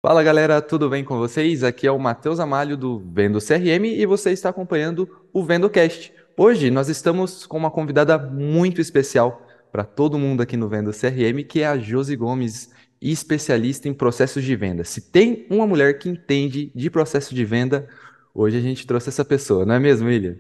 Fala galera, tudo bem com vocês? Aqui é o Matheus Amalho do Vendo CRM e você está acompanhando o VendoCast. Hoje nós estamos com uma convidada muito especial para todo mundo aqui no Vendo CRM, que é a Josi Gomes, especialista em processos de venda. Se tem uma mulher que entende de processo de venda, hoje a gente trouxe essa pessoa, não é mesmo, William?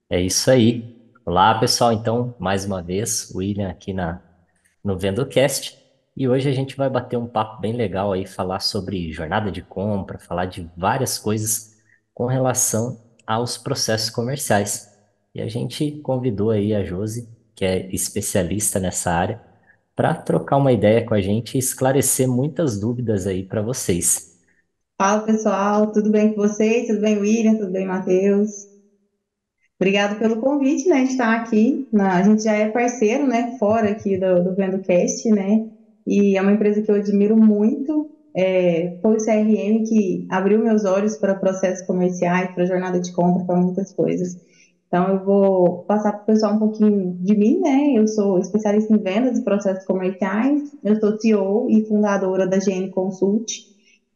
É isso aí. Olá, pessoal. Então, mais uma vez, o William aqui no VendoCast. E hoje a gente vai bater um papo bem legal aí, falar sobre jornada de compra, falar de várias coisas com relação aos processos comerciais. E a gente convidou aí a Josi, que é especialista nessa área, para trocar uma ideia com a gente e esclarecer muitas dúvidas aí para vocês. Fala pessoal, tudo bem com vocês? Tudo bem, William? Tudo bem, Matheus? Obrigado pelo convite, né, de estar aqui. A gente já é parceiro, né, fora aqui do VendoCast, né, e é uma empresa que eu admiro muito. Foi o CRM que abriu meus olhos para processos comerciais, para jornada de compra, para muitas coisas. Então, eu vou passar para o pessoal um pouquinho de mim, né? Eu sou especialista em vendas e processos comerciais. Eu sou CEO e fundadora da GN Consult,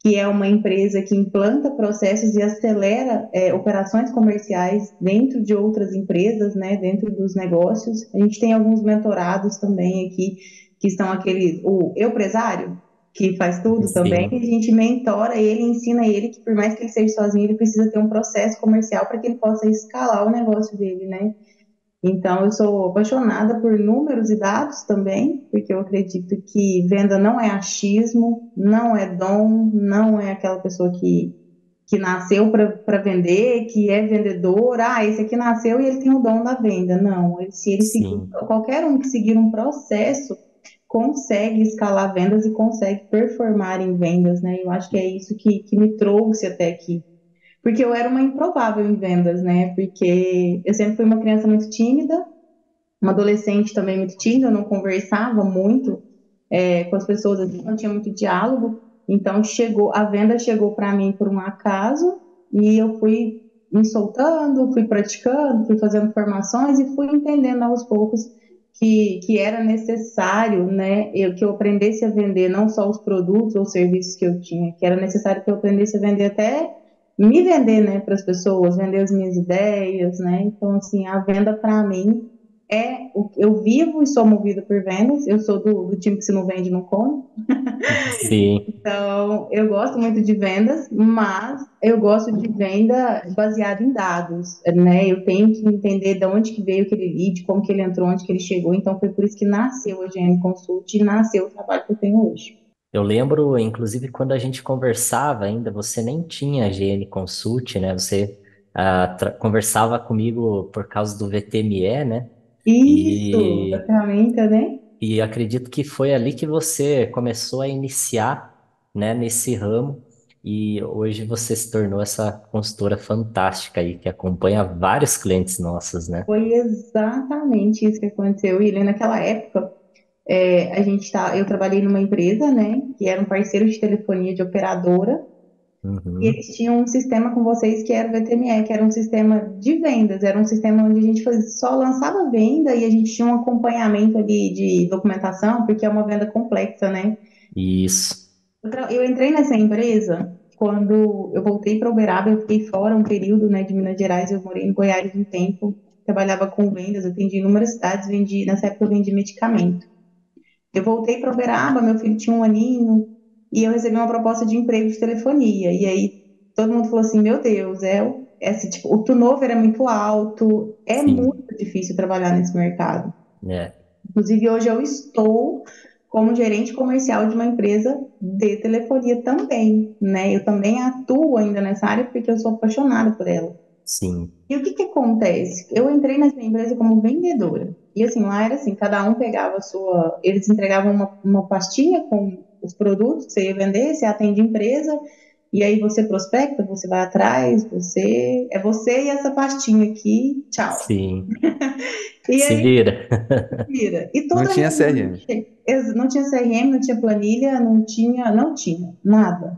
que é uma empresa que implanta processos e acelera operações comerciais dentro de outras empresas, né, dentro dos negócios. A gente tem alguns mentorados também aqui, que são aqueles, o empresário, que faz tudo também, e a Sim, gente mentora ele, ensina ele que por mais que ele seja sozinho, ele precisa ter um processo comercial para que ele possa escalar o negócio dele, né? Então, eu sou apaixonada por números e dados também, porque eu acredito que venda não é achismo, não é dom, não é aquela pessoa que nasceu para vender, que é vendedor, esse aqui nasceu e ele tem o dom da venda. Não, se ele seguir, sim. qualquer um que seguir um processo consegue escalar vendas e consegue performar em vendas, né? Eu acho que é isso que me trouxe até aqui. Porque eu era uma improvável em vendas, né? Porque eu sempre fui uma criança muito tímida, uma adolescente também muito tímida, eu não conversava muito com as pessoas, assim, não tinha muito diálogo. Então a venda chegou para mim por um acaso e eu fui me soltando, fui praticando, fui fazendo formações e fui entendendo aos poucos que era necessário, né, que eu aprendesse a vender não só os produtos ou serviços que eu tinha, que era necessário que eu aprendesse a vender até me vender, né, para as pessoas, vender as minhas ideias, né? Então, assim, a venda para mim eu vivo e sou movida por vendas. Eu sou do time que se não vende, não come. Sim. Então, eu gosto muito de vendas, mas eu gosto de venda baseada em dados, né? Eu tenho que entender de onde que veio aquele lead, como que ele entrou, onde que ele chegou. Então, foi por isso que nasceu a GM Consult e nasceu o trabalho que eu tenho hoje. Eu lembro, inclusive, quando a gente conversava ainda, você nem tinha GN Consult, né? Você conversava comigo por causa do VTME, né? Isso, da E, ferramenta, né? e acredito que foi ali que você começou a iniciar, né, nesse ramo. E hoje você se tornou essa consultora fantástica aí, que acompanha vários clientes nossos, né? Foi exatamente isso que aconteceu. E naquela época, eu trabalhei numa empresa, né, que era um parceiro de telefonia de operadora, e Uhum. eles tinham um sistema com vocês que era o VTME, que era um sistema de vendas, era um sistema onde a gente só lançava venda e a gente tinha um acompanhamento ali de documentação, porque é uma venda complexa, né? Isso. Eu entrei nessa empresa quando eu voltei para Uberaba, eu fiquei fora um período, né, de Minas Gerais, eu morei em Goiás um tempo, trabalhava com vendas, atendi inúmeras cidades, nessa época eu vendi medicamento. Eu voltei para Uberaba, meu filho tinha um aninho, e eu recebi uma proposta de emprego de telefonia. E aí todo mundo falou assim: Meu Deus, assim, tipo, o turnover é muito alto, é Sim. muito difícil trabalhar nesse mercado. É. Inclusive, hoje eu estou como gerente comercial de uma empresa de telefonia também, né? Eu também atuo ainda nessa área porque eu sou apaixonada por ela. Sim. E o que que acontece? Eu entrei nessa empresa como vendedora. E assim, lá era assim, cada um pegava a sua, eles entregavam uma pastinha com os produtos que você ia vender, você atende a empresa, e aí você prospecta, você vai atrás, você e essa pastinha aqui, tchau. Sim. E Se aí vira. vira. E Não toda tinha reunião CRM. não tinha CRM, não tinha planilha, não tinha nada.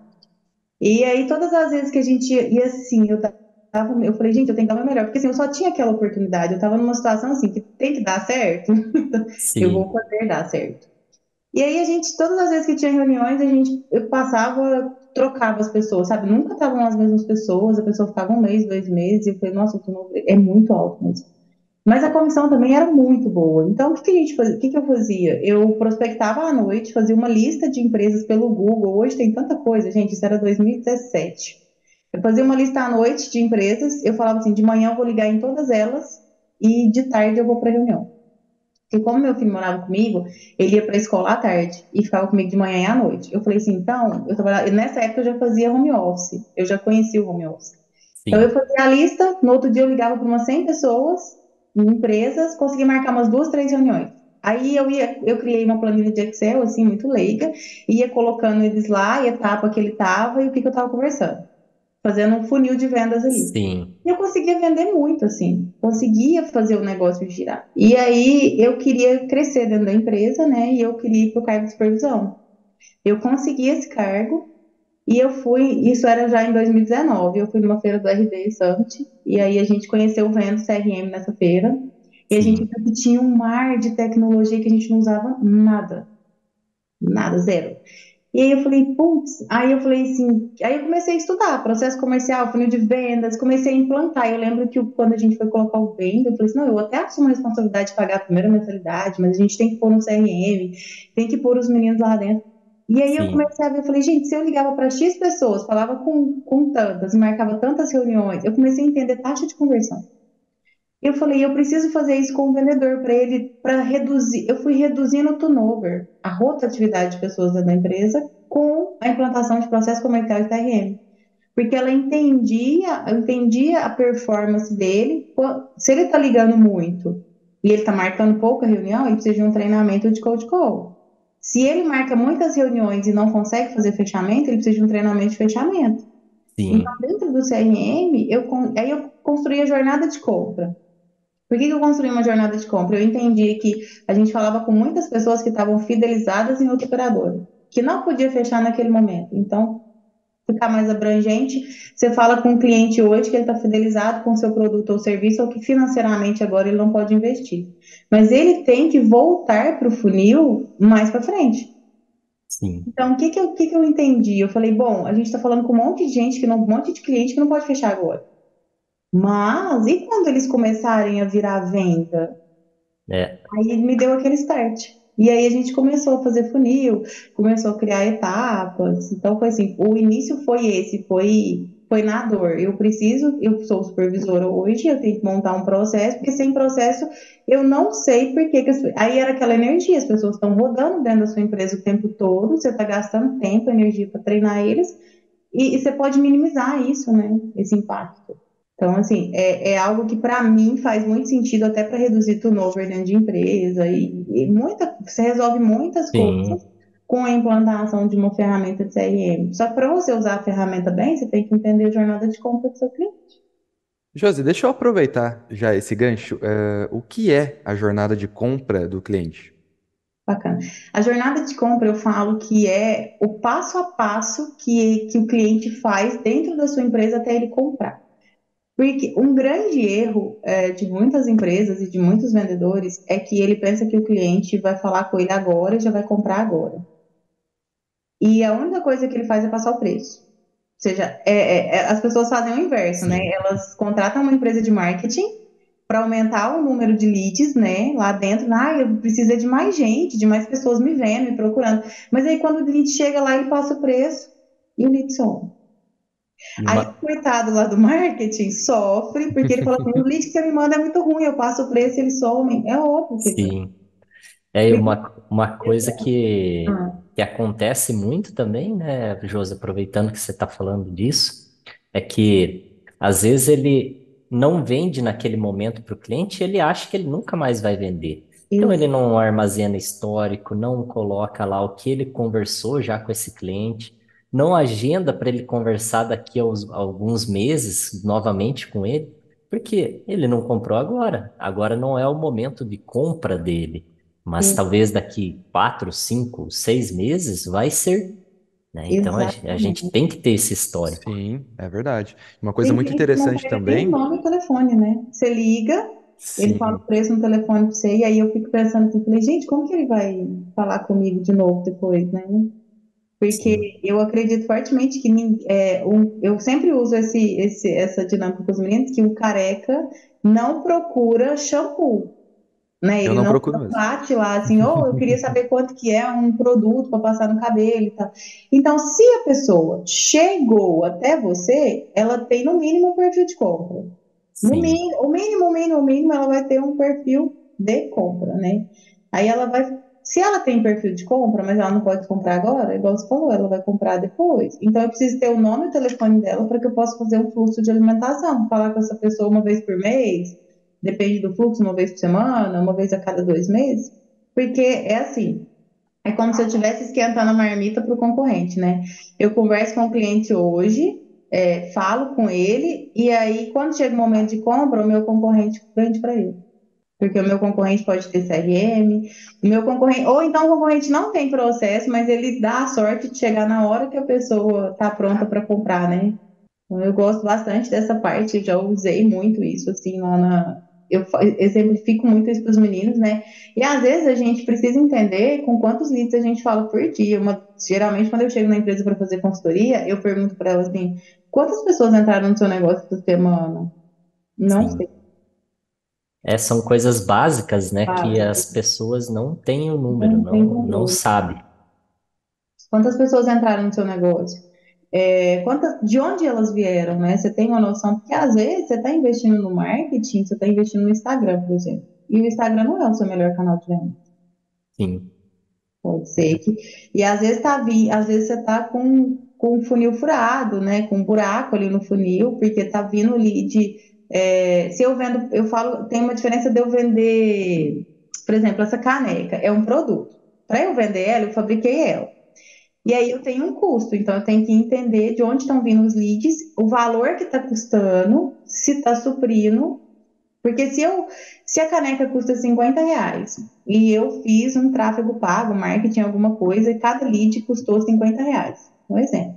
E aí, todas as vezes que a gente ia assim, eu falei, gente, eu tenho que dar o meu melhor, porque assim, eu só tinha aquela oportunidade, eu estava numa situação assim, que tem que dar certo, eu vou Sim. fazer dar certo. E aí, todas as vezes que tinha reuniões, eu passava. trocava as pessoas, sabe? Nunca estavam as mesmas pessoas, a pessoa ficava um mês, 2 meses, e eu falei, nossa, é muito alto mesmo. Mas a comissão também era muito boa. Então, o que que a gente fazia? O que que eu fazia? Eu prospectava à noite, fazia uma lista de empresas pelo Google. Hoje tem tanta coisa, gente, isso era 2017. Eu fazia uma lista à noite de empresas, eu falava assim, de manhã eu vou ligar em todas elas e de tarde eu vou para reunião. Porque como meu filho morava comigo, ele ia para a escola à tarde e ficava comigo de manhã e à noite. Eu falei assim, então, nessa época eu já fazia home office, eu já conhecia o home office. Então eu Sim, fazia a lista, no outro dia eu ligava para umas 100 pessoas, em empresas, conseguia marcar umas 2, 3 reuniões. Aí eu criei uma planilha de Excel, assim, muito leiga, ia colocando eles lá, a etapa que ele estava e o que que eu estava conversando, fazendo um funil de vendas ali. sim, E eu conseguia vender muito, assim, conseguia fazer o negócio girar. E aí eu queria crescer dentro da empresa, né? E eu queria ir para o cargo de supervisão. Eu consegui esse cargo e eu fui, isso era já em 2019, eu fui numa feira do RD Summit, e aí a gente conheceu o Vendo CRM nessa feira, e a gente sim, viu que tinha um mar de tecnologia que a gente não usava nada, nada, zero. E aí eu falei, putz, aí eu falei assim, aí eu comecei a estudar processo comercial, funil de vendas, comecei a implantar. Eu lembro que quando a gente foi colocar o venda, eu falei assim, não, eu até assumo a responsabilidade de pagar a primeira mensalidade, mas a gente tem que pôr no CRM, tem que pôr os meninos lá dentro. E aí eu sim, comecei a ver, eu falei, gente, se eu ligava para X pessoas, falava com tantas, marcava tantas reuniões, eu comecei a entender taxa de conversão. Eu falei, eu preciso fazer isso com o vendedor para ele, para reduzir. Eu fui reduzindo o turnover, a rotatividade de pessoas dentro da empresa, com a implantação de processo comercial de TRM. Porque ela entendia a performance dele. Se ele está ligando muito e ele está marcando pouca reunião, ele precisa de um treinamento de cold call. Se ele marca muitas reuniões e não consegue fazer fechamento, ele precisa de um treinamento de fechamento. Então, sim, dentro do CRM, aí eu construí a jornada de compra. Por que que eu construí uma jornada de compra? Eu entendi que a gente falava com muitas pessoas que estavam fidelizadas em outra operadora, que não podia fechar naquele momento. Então, ficar mais abrangente, você fala com um cliente hoje que ele está fidelizado com o seu produto ou serviço, ou que financeiramente agora ele não pode investir. Mas ele tem que voltar para o funil mais para frente. sim, Então, o que que eu entendi? Eu falei, bom, a gente está falando com um monte de gente, um monte de cliente que não pode fechar agora. Mas e quando eles começarem a virar venda? é, Aí me deu aquele start. E aí a gente começou a fazer funil, começou a criar etapas. Então foi assim, o início foi esse, foi na dor. Eu sou supervisora hoje, eu tenho que montar um processo, porque sem processo eu não sei por que aí era aquela energia, as pessoas estão rodando dentro da sua empresa o tempo todo, você está gastando tempo, energia para treinar eles, e você pode minimizar isso, né? Esse impacto. Então, assim, é algo que para mim faz muito sentido até para reduzir turnover dentro de empresa você resolve muitas coisas sim. com a implantação de uma ferramenta de CRM. Só que para você usar a ferramenta bem, você tem que entender a jornada de compra do seu cliente. Josi, deixa eu aproveitar já esse gancho. O que é a jornada de compra do cliente? Bacana. A jornada de compra, eu falo que é o passo a passo que o cliente faz dentro da sua empresa até ele comprar. Porque um grande erro de muitas empresas e de muitos vendedores é que ele pensa que o cliente vai falar com ele agora e já vai comprar agora. E a única coisa que ele faz é passar o preço. Ou seja, as pessoas fazem o inverso, né? Sim, Elas contratam uma empresa de marketing para aumentar o número de leads, né? Lá dentro, eu preciso de mais gente, de mais pessoas me vendo, me procurando. Mas aí quando o lead chega lá, ele passa o preço e o lead some. e Aí o uma, coitado lá do marketing sofre, porque ele fala assim, o lead que você me manda é muito ruim, eu passo o preço e eles somem. É óbvio que ele vai. sim. É uma coisa Ah, que acontece muito também, né, Josi, aproveitando que você está falando disso, é que às vezes ele não vende naquele momento para o cliente e ele acha que ele nunca mais vai vender. Então ele ex- não armazena histórico, não coloca lá o que ele conversou já com esse cliente, não agenda para ele conversar daqui a alguns meses novamente com ele, porque ele não comprou agora. Agora não é o momento de compra dele. Mas ex- talvez daqui 4, 5, 6 meses vai ser, né? Então a gente exatamente. tem que ter esse histórico. Sim, é verdade. Uma coisa Tem muito cliente que não interessante pega nem o também. nome e o telefone, né? Você liga, ele fala o Sim. preço no telefone para você, e aí eu fico pensando assim, falei, gente, como que ele vai falar comigo de novo depois, né? sim, Porque eu acredito fortemente que eu sempre uso essa dinâmica com os meninos, que o careca não procura shampoo, né? Eu Ele não não procuro mesmo. bate lá assim, eu queria saber quanto que é um produto para passar no cabelo e tal. Então, se a pessoa chegou até você, ela tem no mínimo um perfil de compra. No sim, mínimo, o mínimo, ela vai ter um perfil de compra, né? Aí ela vai, se ela tem perfil de compra, mas ela não pode comprar agora, igual você falou, ela vai comprar depois. Então eu preciso ter o nome e o telefone dela para que eu possa fazer um fluxo de alimentação, falar com essa pessoa uma vez por mês, depende do fluxo, uma vez por semana, uma vez a cada 2 meses, porque é assim. É como se eu estivesse esquentando a marmita para o concorrente, né? Eu converso com o cliente hoje, falo com ele, e aí, quando chega o momento de compra, o meu concorrente vende para ele. Porque o meu concorrente pode ter CRM, o meu concorrente, ou então o concorrente não tem processo, mas ele dá a sorte de chegar na hora que a pessoa está pronta para comprar, né? Então, eu gosto bastante dessa parte, eu já usei muito isso, assim, exemplifico muito isso para os meninos, né? E às vezes a gente precisa entender com quantos leads a gente fala por dia. Geralmente, quando eu chego na empresa para fazer consultoria, eu pergunto para elas assim: quantas pessoas entraram no seu negócio essa semana? Não sim. sei. São coisas básicas, né, que Básico. as pessoas não têm o número, Não tem não controle. sabe. Quantas pessoas entraram no seu negócio? De onde elas vieram, né? Você tem uma noção? Porque às vezes você está investindo no marketing, você está investindo no Instagram, por exemplo. E o Instagram não é o seu melhor canal de venda. Sim, Pode ser que. E às vezes você está com um funil furado, né? Com um buraco ali no funil, porque está vindo lead. Se eu vendo, eu falo, tem uma diferença de eu vender, por exemplo, essa caneca é um produto. Para eu vender ela, eu fabriquei ela. E aí eu tenho um custo, então eu tenho que entender de onde estão vindo os leads, o valor que está custando, se está suprindo, porque se a caneca custa R$ 50 e eu fiz um tráfego pago, marketing, alguma coisa, e cada lead custou R$ 50, um exemplo.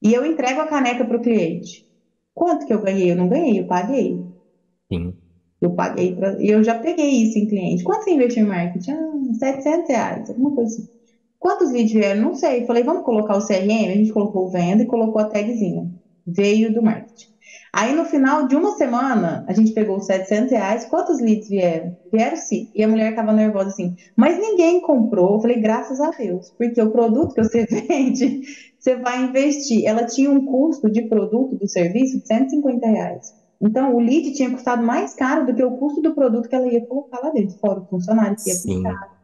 E eu entrego a caneca para o cliente. Quanto que eu ganhei? Eu não ganhei, eu paguei. sim, Eu paguei e eu já peguei isso em cliente. Quanto você investiu em marketing? R$ 700, alguma coisa assim. Quantos leads vieram? Não sei. Falei, vamos colocar o CRM? A gente colocou o venda e colocou a tagzinha. Veio do marketing. Aí no final de uma semana, a gente pegou os R$ 700. Quantos leads vieram? Vieram sim. E a mulher estava nervosa assim, mas ninguém comprou. Eu falei, graças a Deus, porque o produto que você vende, você vai investir. Ela tinha um custo de produto do serviço de R$ 150. Então, o lead tinha custado mais caro do que o custo do produto que ela ia colocar lá dentro, fora o funcionário que ia sim, aplicar.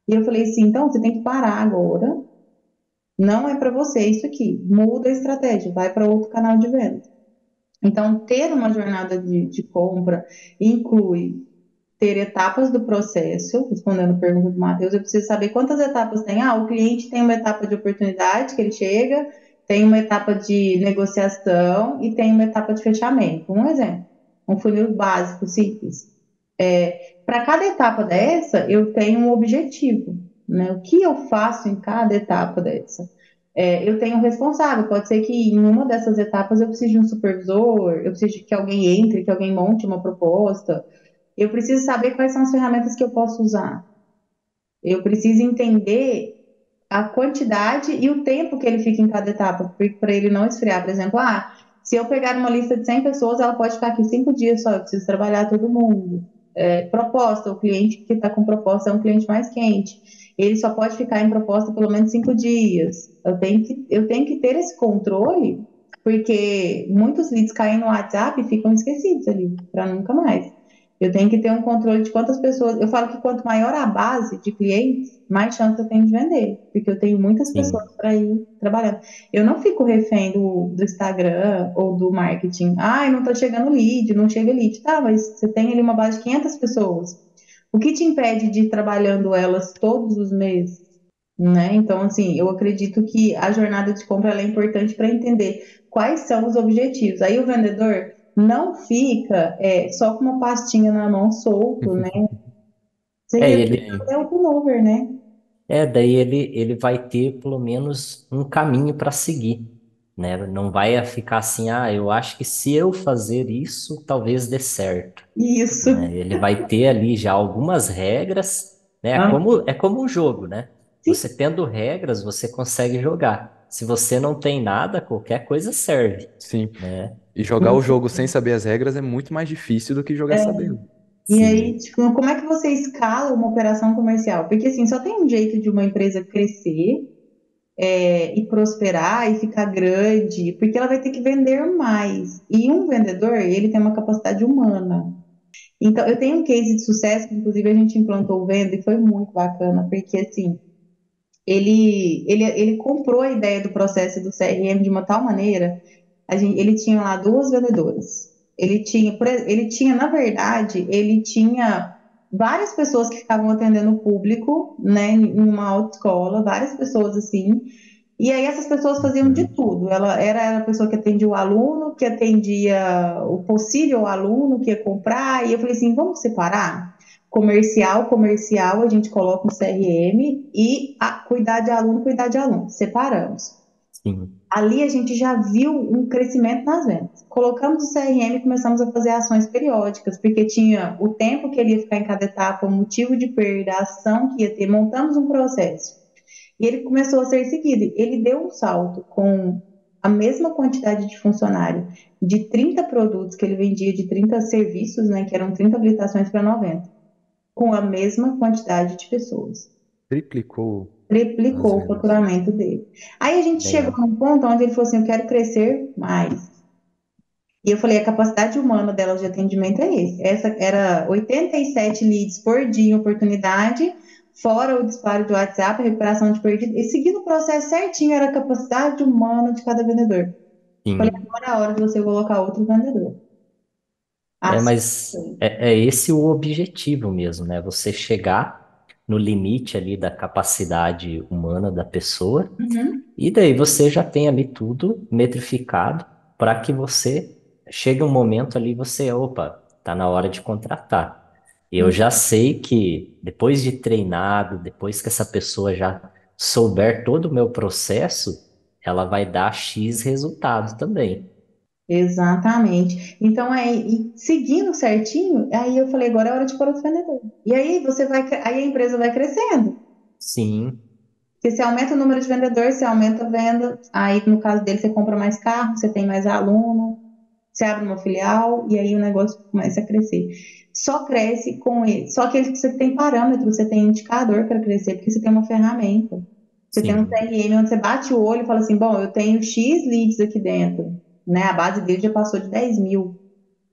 E eu falei assim, então você tem que parar agora. Não é para você isso aqui. Muda a estratégia, vai para outro canal de venda. Então, ter uma jornada de compra inclui ter etapas do processo, respondendo a pergunta do Matheus, eu preciso saber quantas etapas tem. O cliente tem uma etapa de oportunidade, que ele chega, tem uma etapa de negociação e tem uma etapa de fechamento. Um exemplo, um funil básico, simples. Para cada etapa dessa, eu tenho um objetivo, né? O que eu faço em cada etapa dessa? Eu tenho um responsável. Pode ser que em uma dessas etapas eu precise de um supervisor, eu preciso de que alguém entre, que alguém monte uma proposta. Eu preciso saber quais são as ferramentas que eu posso usar. Eu preciso entender a quantidade e o tempo que ele fica em cada etapa, para ele não esfriar. Por exemplo, se eu pegar uma lista de 100 pessoas, ela pode ficar aqui 5 dias só, eu preciso trabalhar todo mundo. Proposta, o cliente que está com proposta é um cliente mais quente. Ele só pode ficar em proposta pelo menos 5 dias. Eu tenho que ter esse controle, porque muitos leads caem no WhatsApp e ficam esquecidos ali, para nunca mais. Eu tenho que ter um controle de quantas pessoas. Eu falo que quanto maior a base de clientes, mais chance eu tenho de vender, porque eu tenho muitas pessoas sim, para ir trabalhando. Eu não fico refém do Instagram ou do marketing. Não está chegando lead, não chega lead. Tá, mas você tem ali uma base de 500 pessoas. O que te impede de ir trabalhando elas todos os meses? Né? Então, assim, eu acredito que a jornada de compra ela é importante para entender quais são os objetivos. Aí o vendedor não fica só com uma pastinha na mão solto, né? Você É, reduz ele, Sim. até o turnover, né? daí ele vai ter pelo menos um caminho para seguir, né? Não vai ficar assim, eu acho que se eu fazer isso, talvez dê certo, Isso. né? Ele vai ter ali já algumas regras, né? É como um jogo, né? você tendo regras, você consegue jogar. Se você não tem nada, qualquer coisa serve, Sim. né? E jogar o jogo sem saber as regras é muito mais difícil do que jogar sabendo. E aí, Sim, tipo, como é que você escala uma operação comercial? Porque assim, só tem um jeito de uma empresa crescer, e prosperar e ficar grande, porque ela vai ter que vender mais. E um vendedor, ele tem uma capacidade humana. Então, eu tenho um case de sucesso, que inclusive a gente implantou o Venda e foi muito bacana, porque assim, ele comprou a ideia do processo do CRM de uma tal maneira, ele tinha lá duas vendedoras. Na verdade, ele tinha várias pessoas que ficavam atendendo o público, né, em uma autoescola, várias pessoas assim, e aí essas pessoas faziam de uhum, tudo. Ela era a pessoa que atendia o aluno, que atendia o possível aluno que ia comprar, e eu falei assim, vamos separar? Comercial, a gente coloca no CRM e cuidar de aluno, cuidar de aluno. Separamos. sim, Ali a gente já viu um crescimento nas vendas. Colocamos o CRM e começamos a fazer ações periódicas, porque tinha o tempo que ele ia ficar em cada etapa, o motivo de perda, a ação que ia ter, montamos um processo. E ele começou a ser seguido. Ele deu um salto com a mesma quantidade de funcionário, de 30 produtos que ele vendia, de 30 serviços, né, que eram 30 habilitações para 90, com a mesma quantidade de pessoas. Triplicou as Triplicou o vendas. faturamento dele. Aí a gente chegou legal. num ponto onde ele falou assim: eu quero crescer mais. E eu falei: a capacidade humana dela de atendimento é esse. Essa era 87 leads por dia em oportunidade, fora o disparo de WhatsApp, a recuperação de perdido, e seguindo o processo certinho, era a capacidade humana de cada vendedor. Falei: Sim. agora é a hora de você colocar outro vendedor. Assim Mas foi. é esse o objetivo mesmo, né? Você chegar no limite ali da capacidade humana da pessoa, Uhum. e daí você já tem ali tudo metrificado para que você chegue um momento ali você, opa, tá na hora de contratar. Eu já sei que depois de treinado, depois que essa pessoa já souber todo o meu processo, ela vai dar X resultado também. Exatamente. Então, e seguindo certinho, aí eu falei, agora é hora de pôr outro vendedor. E aí aí a empresa vai crescendo. Sim, Porque você aumenta o número de vendedores, você aumenta a venda, aí no caso dele você compra mais carro, você tem mais aluno, você abre uma filial e aí o negócio começa a crescer. Só cresce com ele. Só que você tem parâmetro, você tem indicador para crescer, porque você tem uma ferramenta. Você tem um sim, CRM onde você bate o olho e fala assim, bom, eu tenho X leads aqui dentro, né? A base dele já passou de 10 mil.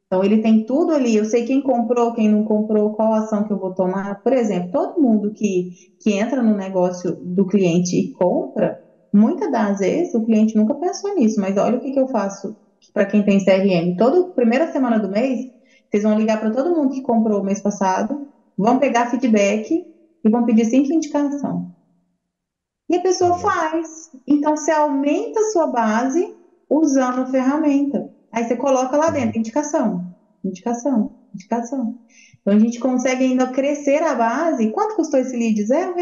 Então, ele tem tudo ali. Eu sei quem comprou, quem não comprou, qual ação que eu vou tomar. Por exemplo, todo mundo que entra no negócio do cliente e compra, muitas das vezes o cliente nunca pensou nisso, mas olha o que eu faço para quem tem CRM. Toda primeira semana do mês, vocês vão ligar para todo mundo que comprou o mês passado, vão pegar feedback e vão pedir 5 indicações. E a pessoa olha, faz. Então, você aumenta a sua base usando a ferramenta. Aí você coloca lá dentro, sim. indicação, indicação, indicação. Então, a gente consegue ainda crescer a base. Quanto custou esse lead? R$ 0.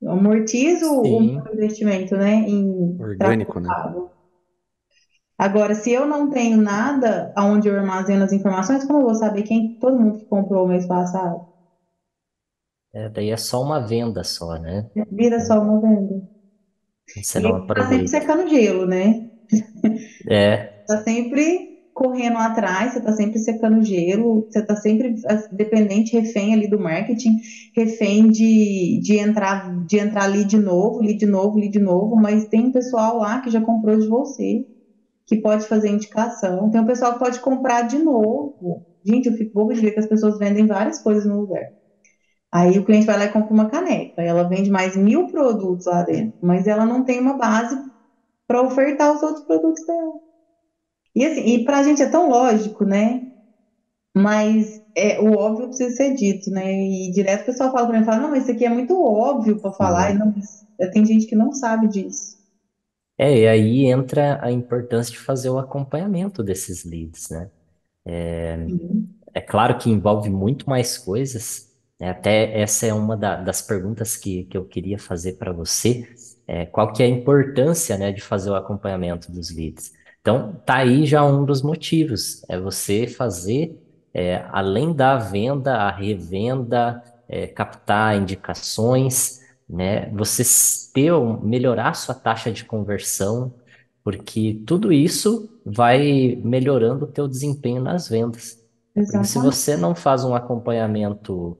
Eu amortizo o Sim, meu investimento, né, em tráfego Orgânico, né? pago. Agora, se eu não tenho nada onde eu armazeno as informações, como eu vou saber quem todo mundo que comprou o mês passado? daí é só uma venda só, né? Vira só uma venda. Você E não aí tá sempre aproveita. secando gelo, né? É, Tá sempre correndo atrás, você tá sempre secando gelo, você tá sempre dependente, refém ali do marketing, refém de entrar ali de novo, ali de novo, ali de novo, mas tem um pessoal lá que já comprou de você, que pode fazer indicação, tem um pessoal que pode comprar de novo. Gente, eu fico boba de ver que as pessoas vendem várias coisas no lugar. Aí o cliente vai lá e compra uma caneca, ela vende mais 1.000 produtos lá dentro, mas ela não tem uma base para ofertar os outros produtos dela. E assim, e pra gente é tão lógico, né? Mas o óbvio precisa ser dito, né? E direto o pessoal fala pra mim, fala, não, mas isso aqui é muito óbvio para falar, e sim. não, mas tem gente que não sabe disso. E aí entra a importância de fazer o acompanhamento desses leads, né? Sim. É claro que envolve muito mais coisas, né? Até essa é uma das perguntas que eu queria fazer para você. Qual que é a importância, né, de fazer o acompanhamento dos leads? Então, tá aí já um dos motivos, é você fazer, além da venda, a revenda, captar indicações, né? Você melhorar sua taxa de conversão, porque tudo isso vai melhorando o teu desempenho nas vendas. Porque se Exatamente. você não faz um acompanhamento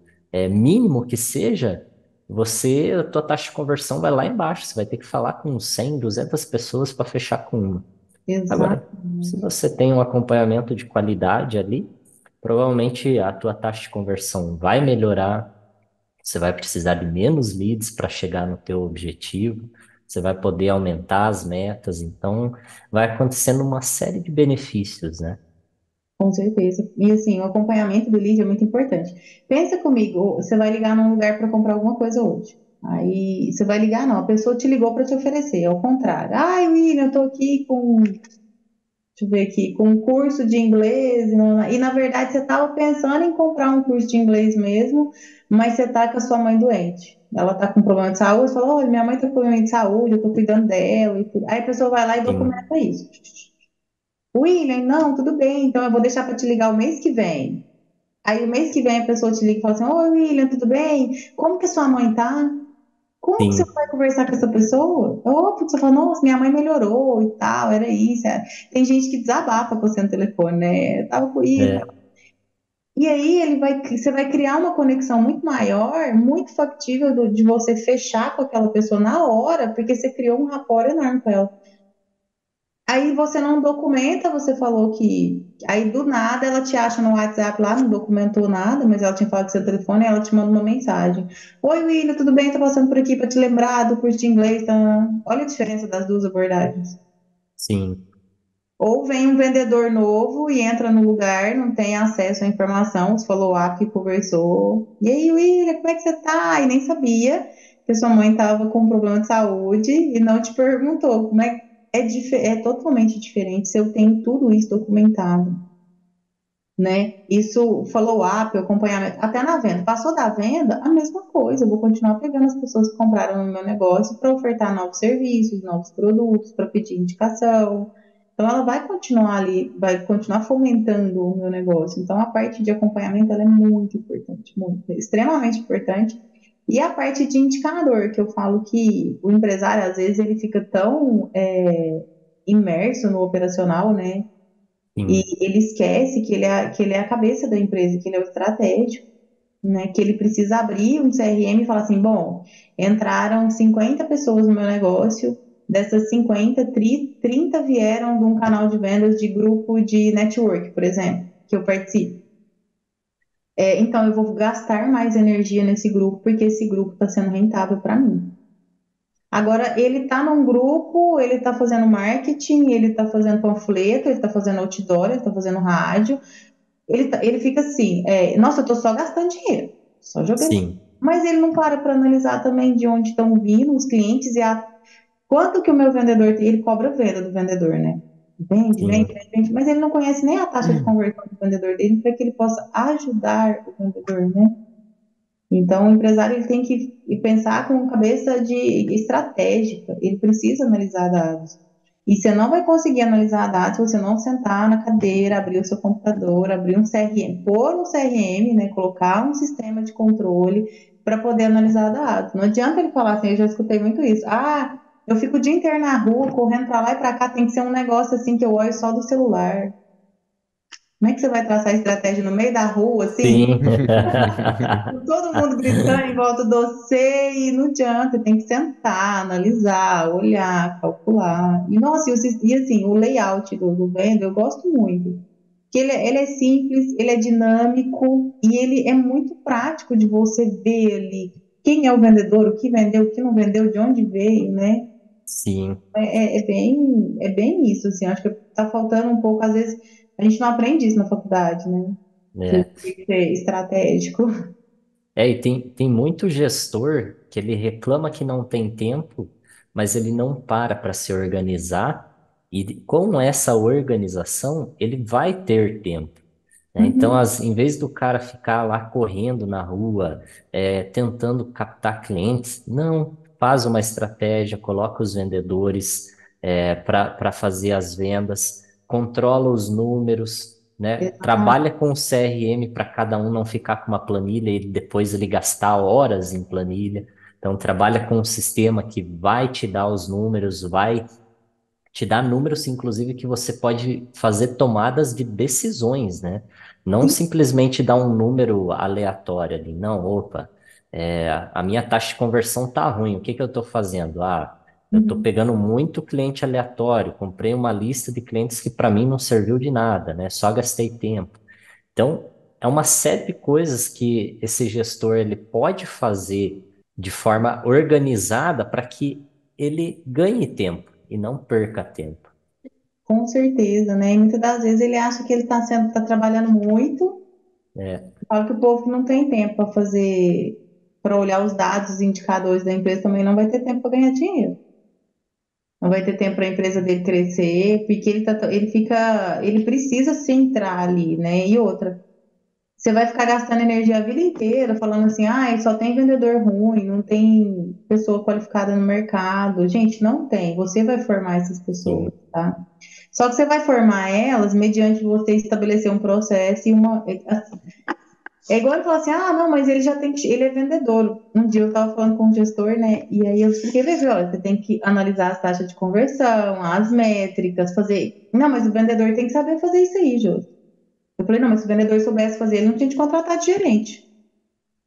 mínimo que seja, a tua taxa de conversão vai lá embaixo. Você vai ter que falar com 100, 200 pessoas para fechar com uma. Agora, se Exatamente. você tem um acompanhamento de qualidade ali, provavelmente a tua taxa de conversão vai melhorar, você vai precisar de menos leads para chegar no teu objetivo, você vai poder aumentar as metas, então vai acontecendo uma série de benefícios, né? Com certeza. E assim, o acompanhamento do lead é muito importante. Pensa comigo, você vai ligar num lugar para comprar alguma coisa hoje. Aí você vai ligar, não, a pessoa te ligou para te oferecer, ao contrário. Ai, William, eu tô aqui com, deixa eu ver aqui, com um curso de inglês, e na verdade você estava pensando em comprar um curso de inglês mesmo, mas você tá com a sua mãe doente. Ela tá com problema de saúde, você fala, olha, minha mãe tá com problema de saúde, eu tô cuidando dela e tudo. Aí a pessoa vai lá e Sim, documenta isso. William, não, tudo bem, então eu vou deixar para te ligar o mês que vem. Aí o mês que vem a pessoa te liga e fala assim: Oi, William, tudo bem? Como que a sua mãe tá? Como que você sim, vai conversar com essa pessoa? É óbvio que você fala: Nossa, minha mãe melhorou e tal, era isso. Tem gente que desabafa com você no telefone, né? Eu tava com isso. é, E aí você vai criar uma conexão muito maior, muito factível de você fechar com aquela pessoa na hora, porque você criou um rapport enorme com ela. Aí você não documenta, você falou que. Aí do nada ela te acha no WhatsApp lá, não documentou nada, mas ela tinha falado com seu telefone e ela te manda uma mensagem. Oi, William, tudo bem? Tô passando por aqui para te lembrar do curso de inglês. Tá? Olha a diferença das duas abordagens. sim, Ou vem um vendedor novo e entra no lugar, não tem acesso à informação, os follow-up que conversou. E aí, William, como é que você tá? E nem sabia que sua mãe estava com um problema de saúde e não te perguntou como é. É totalmente diferente se eu tenho tudo isso documentado, né? Isso, follow-up, acompanhamento, até na venda. Passou da venda, a mesma coisa. Eu vou continuar pegando as pessoas que compraram no meu negócio para ofertar novos serviços, novos produtos, para pedir indicação. Então, ela vai continuar ali, vai continuar fomentando o meu negócio. Então, a parte de acompanhamento, ela é muito importante, muito, extremamente importante. E a parte de indicador, que eu falo que o empresário, às vezes, ele fica tão imerso no operacional, né? E sim, ele esquece que ele é a cabeça da empresa, que ele é o estratégico, né? Que ele precisa abrir um CRM e falar assim: bom, entraram 50 pessoas no meu negócio, dessas 50, 30 vieram de um canal de vendas de grupo de network, por exemplo, que eu participo. Então, eu vou gastar mais energia nesse grupo, porque esse grupo está sendo rentável para mim. Agora, ele está num grupo, ele está fazendo marketing, ele está fazendo panfleto, ele está fazendo outdoor, ele está fazendo rádio. Ele fica assim, nossa, eu tô só gastando dinheiro, só jogando dinheiro. sim, Mas ele não para analisar também de onde estão vindo os clientes e quanto que o meu vendedor tem. Ele cobra a venda do vendedor, né? Vende, vende, sim, vende, vende, mas ele não conhece nem a taxa de conversão do vendedor dele para que ele possa ajudar o vendedor, né? Então, o empresário ele tem que pensar com cabeça de estratégica, ele precisa analisar dados. E você não vai conseguir analisar dados se você não sentar na cadeira, abrir o seu computador, abrir um CRM, pôr um CRM, né, colocar um sistema de controle para poder analisar dados. Não adianta ele falar assim, eu já escutei muito isso. Ah, eu fico o dia inteiro na rua, correndo para lá e para cá, tem que ser um negócio assim que eu olho só do celular. Como é que você vai traçar estratégia no meio da rua, assim? sim, Com todo mundo gritando em volta de você e não adianta, tem que sentar, analisar, olhar, calcular. E nossa, e assim, o layout do Venda eu gosto muito. Que ele é simples, ele é dinâmico e ele é muito prático de você ver ali quem é o vendedor, o que vendeu, o que não vendeu, de onde veio, né? sim, É bem isso, assim, acho que tá faltando um pouco, às vezes, a gente não aprende isso na faculdade, né? Que é. tem que ser estratégico. E tem muito gestor que ele reclama que não tem tempo, mas ele não para se organizar, e com essa organização, ele vai ter tempo, né? Então, Uhum. em vez do cara ficar lá correndo na rua, tentando captar clientes, não, faz uma estratégia, coloca os vendedores para fazer as vendas, controla os números, né? Exatamente. Trabalha com o CRM para cada um não ficar com uma planilha e depois ele gastar horas em planilha. Então, trabalha com um sistema que vai te dar os números, vai te dar números, inclusive, que você pode fazer tomadas de decisões, né? Não Sim. simplesmente dar um número aleatório ali. Não, opa, a minha taxa de conversão tá ruim. O que que eu estou fazendo? Ah, eu estou Uhum. pegando muito cliente aleatório. Comprei uma lista de clientes que para mim não serviu de nada, né? Só gastei tempo. Então, é uma série de coisas que esse gestor ele pode fazer de forma organizada para que ele ganhe tempo e não perca tempo. Com certeza, né? E muitas das vezes ele acha que ele tá trabalhando muito, É, fala que o povo não tem tempo para fazer, para olhar os dados, os indicadores da empresa também não vai ter tempo para ganhar dinheiro. Não vai ter tempo para a empresa dele crescer, porque ele precisa se entrar ali, né? E outra, você vai ficar gastando energia a vida inteira falando assim, ah, só tem vendedor ruim, não tem pessoa qualificada no mercado. Gente, não tem. Você vai formar essas pessoas, sim, tá? Só que você vai formar elas mediante você estabelecer um processo e uma. É igual ele falar assim, ah, não, mas ele já tem que. Ele é vendedor. Um dia eu estava falando com um gestor, né? E aí eu expliquei pra ele, olha, você tem que analisar as taxas de conversão, as métricas, fazer. Não, mas o vendedor tem que saber fazer isso aí, Jô. Eu falei, não, mas se o vendedor soubesse fazer, ele não tinha de contratar de gerente.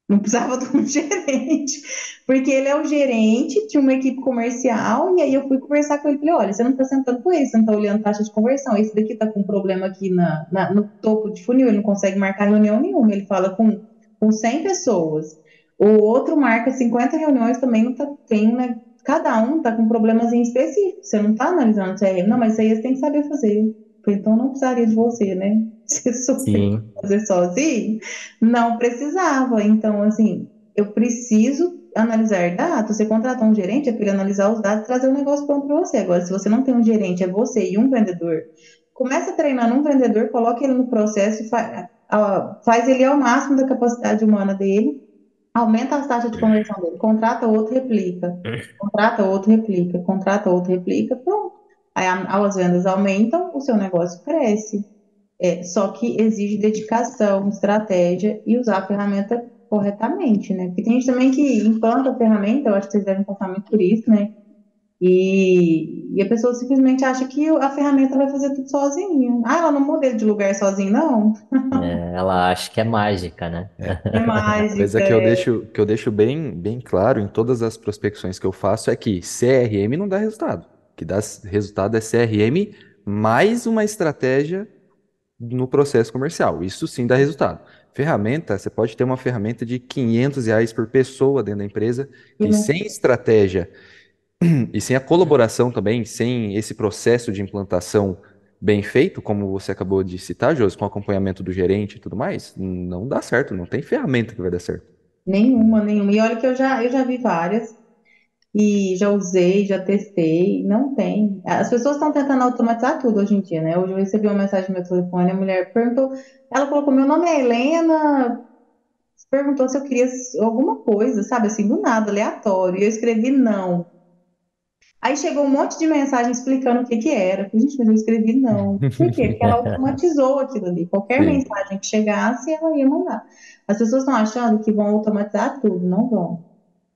Não precisava de um gerente, porque ele é o gerente de uma equipe comercial, e aí eu fui conversar com ele, falei, olha, você não está sentando com ele, você não está olhando taxa de conversão, esse daqui está com um problema aqui no topo de funil, ele não consegue marcar reunião nenhuma, ele fala com 100 pessoas, o outro marca 50 reuniões, também não tá, tem, né, cada um está com problemas em específico, você não está analisando o CRM, não, mas isso aí você tem que saber fazer. Eu falei, então não precisaria de você, né? Se você sim, fazer sozinho, não precisava. Então, assim, eu preciso analisar dados. Você contratar um gerente é para ele analisar os dados e trazer o negócio pronto para você. Agora, se você não tem um gerente, é você e um vendedor, começa treinando um vendedor, coloca ele no processo e faz ele ao máximo da capacidade humana dele, aumenta as taxas de conversão dele, contrata outro, replica, contrata outro, replica, contrata outro, replica, pronto. Aí as vendas aumentam, o seu negócio cresce. Só que exige dedicação, estratégia e usar a ferramenta corretamente, né? Porque tem gente também que implanta a ferramenta, eu acho que vocês devem passar muito por isso, né? E a pessoa simplesmente acha que a ferramenta vai fazer tudo sozinha. Ah, ela não muda ele de lugar sozinho, não? ela acha que é mágica, né? É Uma coisa mágica, que eu deixo bem claro em todas as prospecções que eu faço é que CRM não dá resultado. O que dá resultado é CRM mais uma estratégia no processo comercial. Isso sim dá resultado. Ferramenta, você pode ter uma ferramenta de R$ 500 por pessoa dentro da empresa, e que não, sem estratégia e sem a colaboração também, sem esse processo de implantação bem feito, como você acabou de citar, Josi, com acompanhamento do gerente e tudo mais, não dá certo, não tem ferramenta que vai dar certo. nenhuma, nenhuma. E olha que eu já vi várias. E já usei, já testei, não tem. As pessoas estão tentando automatizar tudo hoje em dia, né? Hoje eu recebi uma mensagem no meu telefone, a mulher perguntou, ela colocou, meu nome é Helena, perguntou se eu queria alguma coisa, sabe, assim, do nada, aleatório. E eu escrevi não. Aí chegou um monte de mensagem explicando o que que era. Eu falei, gente, mas eu escrevi não. Por quê? Porque ela automatizou aquilo ali. Qualquer Sim. mensagem que chegasse, ela ia mandar. As pessoas estão achando que vão automatizar tudo, não vão.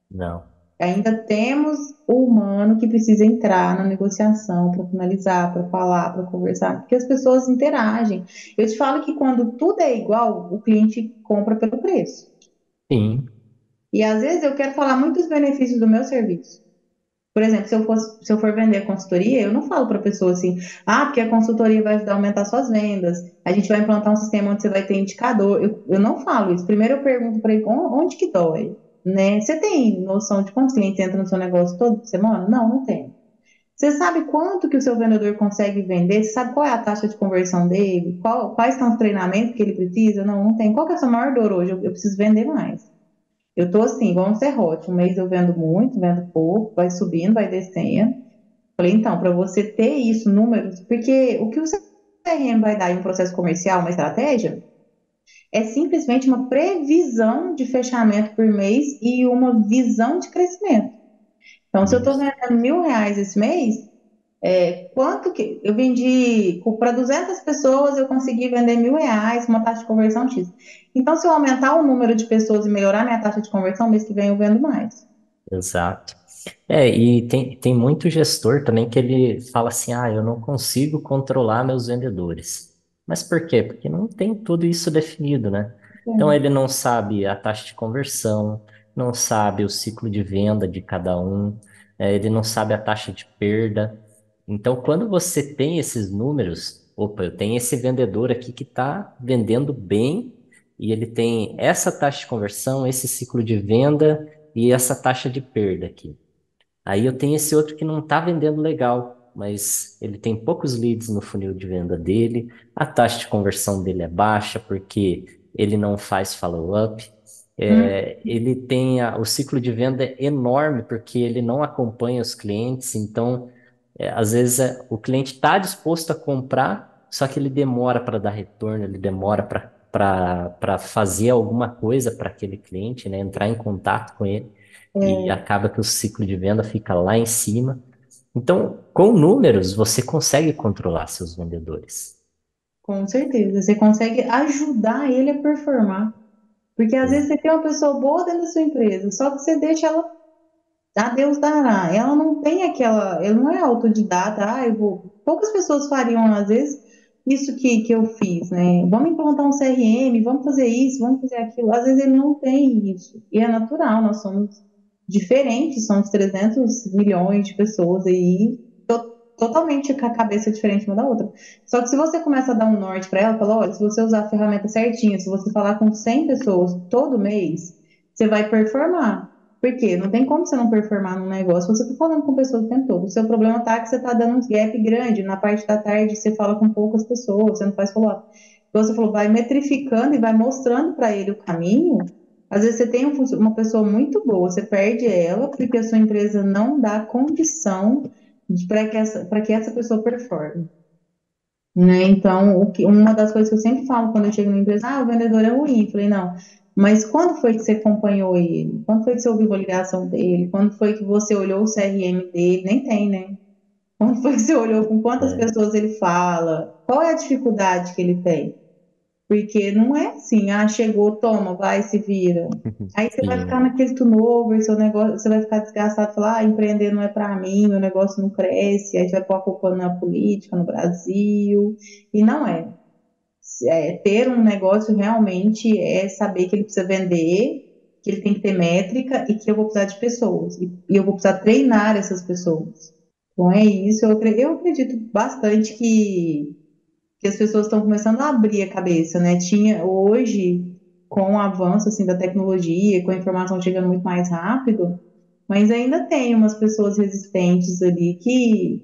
Não. Ainda temos o humano que precisa entrar na negociação para finalizar, para falar, para conversar, porque as pessoas interagem. Eu te falo que quando tudo é igual, o cliente compra pelo preço. Sim, E às vezes eu quero falar muitos benefícios do meu serviço. Por exemplo, se eu for vender consultoria, eu não falo para a pessoa assim, ah, porque a consultoria vai ajudar a aumentar suas vendas, a gente vai implantar um sistema onde você vai ter indicador. Eu não falo isso. Primeiro eu pergunto para ele onde que dói, né? Você tem noção de quantos clientes entram no seu negócio toda semana? Não, não tem. Você sabe quanto que o seu vendedor consegue vender? Você sabe qual é a taxa de conversão dele? Quais são os treinamentos que ele precisa? Não, não tem. Qual que é a sua maior dor hoje? Eu preciso vender mais. Eu tô assim, vamos ser hot. Um mês eu vendo muito, vendo pouco, vai subindo, vai descendo. Falei, então, para você ter isso, números, porque o que o CRM vai dar em um processo comercial, uma estratégia, é simplesmente uma previsão de fechamento por mês e uma visão de crescimento. Então, se eu estou isso. ganhando R$ 1.000 esse mês, Quanto que eu vendi para 200 pessoas, eu consegui vender R$ 1.000, uma taxa de conversão X. Então, se eu aumentar o número de pessoas e melhorar minha taxa de conversão, mês que vem eu vendo mais. Exato. E tem muito gestor também que ele fala assim, eu não consigo controlar meus vendedores. Mas por quê? Porque não tem tudo isso definido, né? Então ele não sabe a taxa de conversão, não sabe o ciclo de venda de cada um, ele não sabe a taxa de perda. Então, quando você tem esses números, opa, eu tenho esse vendedor aqui que está vendendo bem e ele tem essa taxa de conversão, esse ciclo de venda e essa taxa de perda aqui. Aí eu tenho esse outro que não está vendendo legal, mas ele tem poucos leads no funil de venda dele, a taxa de conversão dele é baixa porque ele não faz follow-up, Hum, ele tem o ciclo de venda é enorme porque ele não acompanha os clientes, então às vezes o cliente está disposto a comprar, só que ele demora para dar retorno, ele demora para fazer alguma coisa para aquele cliente, né, entrar em contato com ele e é, acaba que o ciclo de venda fica lá em cima. Então, com números, você consegue controlar seus vendedores. com certeza. Você consegue ajudar ele a performar. Porque às vezes Ex- você tem uma pessoa boa dentro da sua empresa, só que você deixa ela a Deus dará. Ela não tem ela não é autodidata. Eu vou. Poucas pessoas fariam, às vezes, isso que eu fiz, né? Vamos implantar um CRM, vamos fazer isso, vamos fazer aquilo. Às vezes ele não tem isso. E é natural, nós somos diferentes, somos 300 milhões de pessoas aí, totalmente com a cabeça diferente uma da outra. Só que se você começa a dar um norte para ela, fala, olha, se você usar a ferramenta certinha, se você falar com 100 pessoas todo mês, você vai performar. Por quê? Não tem como você não performar num negócio. Você está falando com pessoas o tempo todo. O seu problema tá que você está dando uns gap grande. Na parte da tarde você fala com poucas pessoas, você não faz follow-up. Então você falou, vai metrificando e vai mostrando para ele o caminho. Às vezes você tem uma pessoa muito boa, você perde ela porque a sua empresa não dá condição para que essa pessoa performe. Né? Então, uma das coisas que eu sempre falo quando eu chego na empresa, o vendedor é ruim. Eu falei, não, mas quando foi que você acompanhou ele? Quando foi que você ouviu a ligação dele? Quando foi que você olhou o CRM dele? Nem tem, né? Quando foi que você olhou com quantas é, pessoas ele fala? Qual é a dificuldade que ele tem? Porque não é assim, chegou, toma, vai, se vira. Aí você vai ficar sim, naquele turnover, seu negócio, você vai ficar desgastado, falar, empreender não é para mim, meu negócio não cresce, aí você vai pôr a culpa na política, no Brasil, e não é. Ter um negócio realmente é saber que ele precisa vender, que ele tem que ter métrica e que eu vou precisar de pessoas, e eu vou precisar treinar essas pessoas. Então é isso, eu acredito bastante que as pessoas estão começando a abrir a cabeça, né? Tinha hoje, com o avanço assim da tecnologia, com a informação chegando muito mais rápido, mas ainda tem umas pessoas resistentes ali que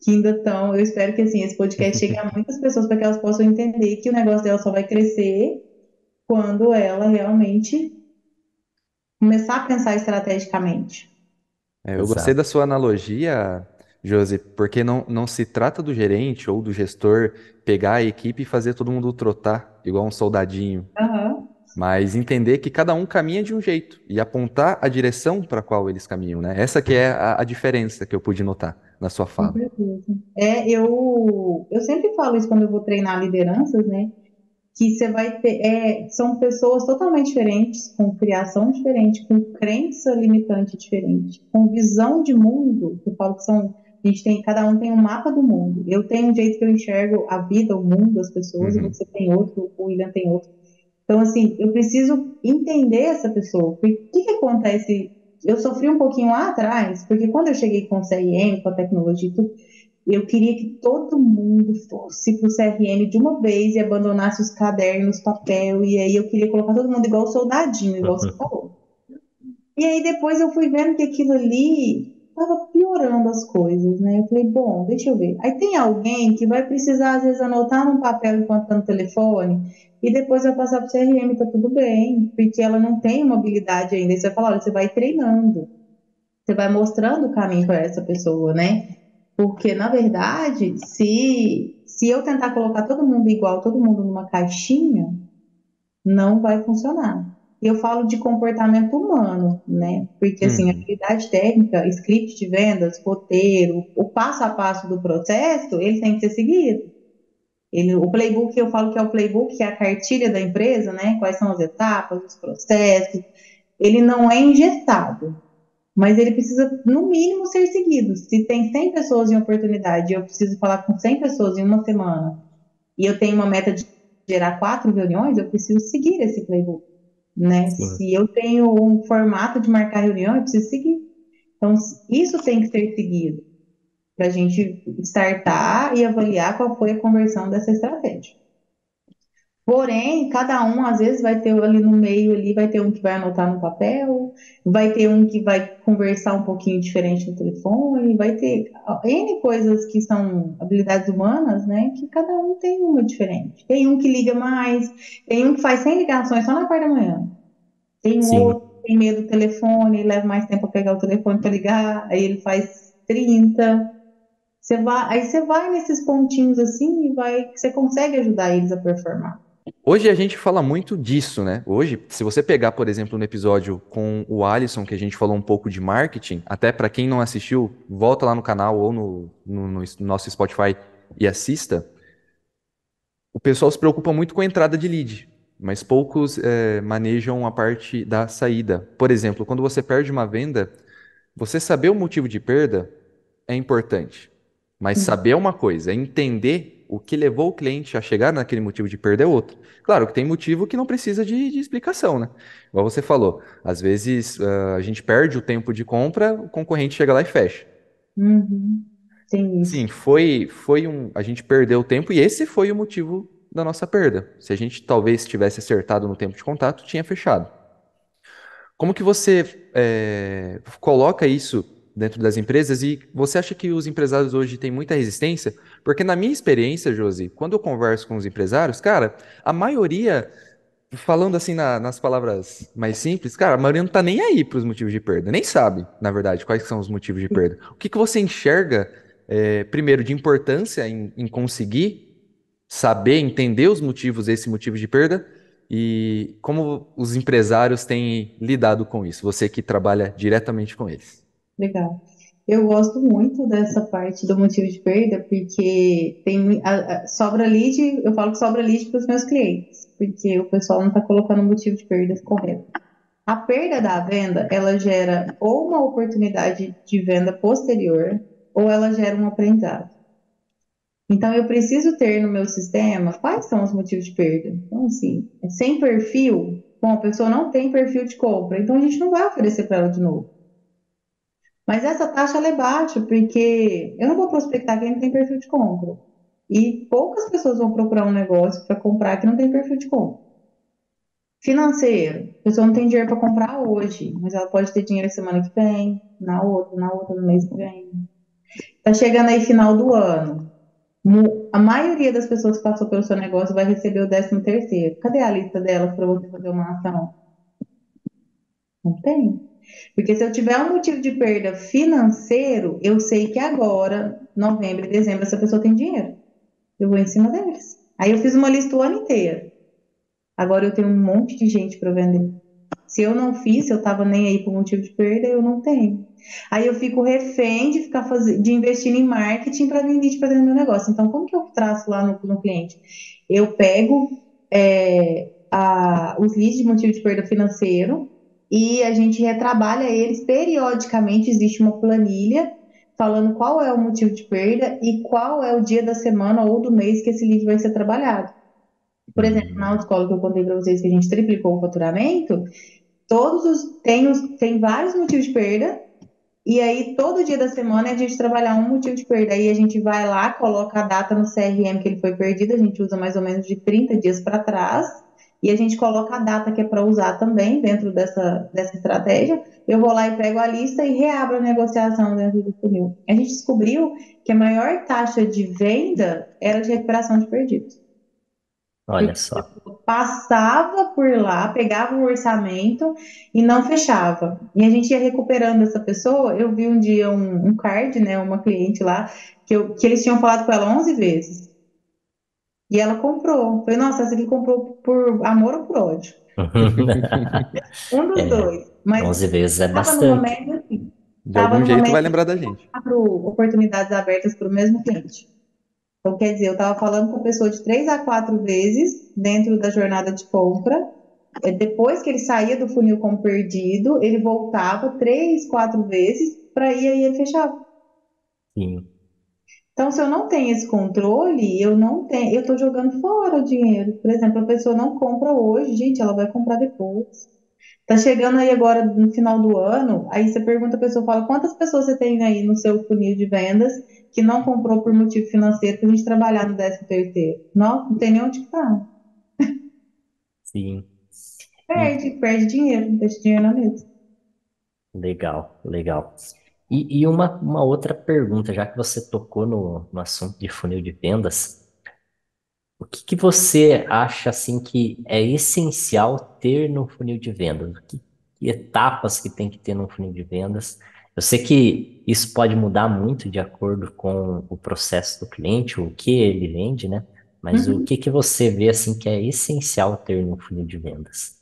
ainda estão. Eu espero que assim esse podcast chegue a muitas pessoas para que elas possam entender que o negócio dela só vai crescer quando ela realmente começar a pensar estrategicamente. Eu gostei da exato. sua analogia, Josi, porque não se trata do gerente ou do gestor pegar a equipe e fazer todo mundo trotar, igual um soldadinho, Aham, mas entender que cada um caminha de um jeito e apontar a direção para qual eles caminham, né? Essa que é a diferença que eu pude notar na sua com fala. certeza. Eu sempre falo isso quando eu vou treinar lideranças, né? Que você vai ter, são pessoas totalmente diferentes, com criação diferente, com crença limitante diferente, com visão de mundo, eu falo que a gente tem, cada um tem um mapa do mundo. Eu tenho um jeito que eu enxergo a vida, o mundo, as pessoas, e Uhum. você tem outro, o William tem outro. Então, assim, eu preciso entender essa pessoa. Porque o que que acontece? Eu sofri um pouquinho lá atrás, porque quando eu cheguei com o CRM, com a tecnologia e tudo, eu queria que todo mundo fosse para o CRM de uma vez e abandonasse os cadernos, papel, e aí eu queria colocar todo mundo igual soldadinho, igual você falou. E aí depois eu fui vendo que aquilo ali estava piorando as coisas, né? Eu falei, bom, deixa eu ver. Aí tem alguém que vai precisar, às vezes, anotar num papel enquanto tá no telefone, e depois vai passar para o CRM, tá tudo bem, porque ela não tem uma habilidade ainda. Aí você vai falar, olha, você vai treinando, você vai mostrando o caminho para essa pessoa, né? Porque, na verdade, se eu tentar colocar todo mundo igual, todo mundo numa caixinha, não vai funcionar. E eu falo de comportamento humano, né? Porque, assim, Uhum. habilidade técnica, script de vendas, roteiro, o passo a passo do processo, ele tem que ser seguido. O playbook, eu falo que é o playbook, que é a cartilha da empresa, né? Quais são as etapas, os processos. Ele não é engessado, mas ele precisa, no mínimo, ser seguido. Se tem 100 pessoas em oportunidade e eu preciso falar com 100 pessoas em uma semana, e eu tenho uma meta de gerar 4 reuniões, eu preciso seguir esse playbook, né? Sim. Se eu tenho um formato de marcar reunião, eu preciso seguir. Então, isso tem que ser seguido para a gente startar e avaliar qual foi a conversão dessa estratégia. Porém, cada um às vezes vai ter ali no meio ali, vai ter um que vai anotar no papel, vai ter um que vai conversar um pouquinho diferente no telefone, vai ter N coisas que são habilidades humanas, né? Que cada um tem uma diferente. Tem um que liga mais, tem um que faz 100 ligações só na parte da manhã. Tem um Sim. outro que tem medo do telefone, leva mais tempo para pegar o telefone para ligar, aí ele faz 30. Aí você vai nesses pontinhos assim e você consegue ajudar eles a performar. Hoje a gente fala muito disso, né? Hoje, se você pegar, por exemplo, no episódio com o Alisson, que a gente falou um pouco de marketing, até para quem não assistiu, volta lá no canal ou no nosso Spotify e assista. O pessoal se preocupa muito com a entrada de lead, mas poucos manejam a parte da saída. Por exemplo, quando você perde uma venda, você saber o motivo de perda é importante. Mas saber é uma coisa, entender o que levou o cliente a chegar naquele motivo de perda é outra. Claro que tem motivo que não precisa de explicação, né? Igual você falou, às vezes a gente perde o tempo de compra, o concorrente chega lá e fecha. Uhum. Tem Sim, isso. a gente perdeu o tempo e esse foi o motivo da nossa perda. Se a gente talvez tivesse acertado no tempo de contato, tinha fechado. Como que você coloca isso dentro das empresas e você acha que os empresários hoje têm muita resistência? Porque na minha experiência, Josi, quando eu converso com os empresários, cara, a maioria, falando assim nas palavras mais simples, cara, a maioria não tá nem aí para os motivos de perda, nem sabe, na verdade, quais são os motivos de perda. O que que você enxerga, primeiro, de importância em conseguir saber, entender os motivos, esse motivo de perda e como os empresários têm lidado com isso, você que trabalha diretamente com eles. Legal. Eu gosto muito dessa parte do motivo de perda, porque sobra lead, eu falo que sobra lead para os meus clientes, porque o pessoal não está colocando o motivo de perda correto. A perda da venda, ela gera ou uma oportunidade de venda posterior, ou ela gera um aprendizado. Então, eu preciso ter no meu sistema quais são os motivos de perda. Então, assim, sem perfil, bom, a pessoa não tem perfil de compra, então a gente não vai oferecer para ela de novo. Mas essa taxa ela é baixa, porque eu não vou prospectar quem não tem perfil de compra. E poucas pessoas vão procurar um negócio para comprar que não tem perfil de compra. Financeiro, a pessoa não tem dinheiro para comprar hoje, mas ela pode ter dinheiro semana que vem, na outra, no mês que vem. Tá chegando aí final do ano. A maioria das pessoas que passou pelo seu negócio vai receber o 13º. Cadê a lista delas para você fazer uma ação? Não tem. Porque se eu tiver um motivo de perda financeiro, eu sei que agora, novembro e dezembro, essa pessoa tem dinheiro. Eu vou em cima deles. Aí eu fiz uma lista o ano inteiro. Agora eu tenho um monte de gente para vender. Se eu não fiz, se eu estava nem aí por motivo de perda, eu não tenho. Aí eu fico refém de de investir em marketing para vender para dentro do meu negócio. Então, como que eu traço lá no cliente? Eu pego os leads de motivo de perda financeiro e a gente retrabalha eles periodicamente. Existe uma planilha falando qual é o motivo de perda e qual é o dia da semana ou do mês que esse lead vai ser trabalhado. Por exemplo, na Hum, autoescola que eu contei para vocês que a gente triplicou o faturamento, tem vários motivos de perda, e aí todo dia da semana a gente trabalhar um motivo de perda. Aí a gente vai lá, coloca a data no CRM que ele foi perdido, a gente usa mais ou menos de 30 dias para trás, e a gente coloca a data que é para usar também dentro dessa estratégia. Eu vou lá e pego a lista e reabro a negociação dentro do funil. A gente descobriu que a maior taxa de venda era de recuperação de perdidos. olha Porque a só. pessoa passava por lá, pegava o orçamento e não fechava. E a gente ia recuperando essa pessoa. Eu vi um dia um card, né, uma cliente lá, que eles tinham falado com ela 11 vezes. E ela comprou. Falei, nossa, essa aqui comprou por amor ou por ódio? Um dos É, dois. Mas 11 vezes é estava numa bastante. média assim. De Estava algum numa jeito vai média lembrar da gente. de 4 oportunidades abertas para o mesmo cliente. Então, quer dizer, eu estava falando com a pessoa de 3 a 4 vezes dentro da jornada de compra. Depois que ele saía do funil como perdido, ele voltava 3, 4 vezes para ir aí ele fechava. Sim, Então, se eu não tenho esse controle, eu não tenho, eu estou jogando fora o dinheiro. Por exemplo, a pessoa não compra hoje, gente, ela vai comprar depois. Tá chegando aí agora no final do ano, aí você pergunta a pessoa, fala, quantas pessoas você tem aí no seu funil de vendas que não comprou por motivo financeiro pra gente trabalhar no 13º? Não, não tem nem onde que tá. sim. E Perde dinheiro, deixa dinheiro na mesa. legal, legal. E uma outra pergunta, já que você tocou no assunto de funil de vendas, o que que você acha assim que é essencial ter no funil de vendas? Que etapas que tem que ter no funil de vendas? Eu sei que isso pode mudar muito de acordo com o processo do cliente, o que ele vende, né? Mas o Uhum. que que você vê assim que é essencial ter no funil de vendas?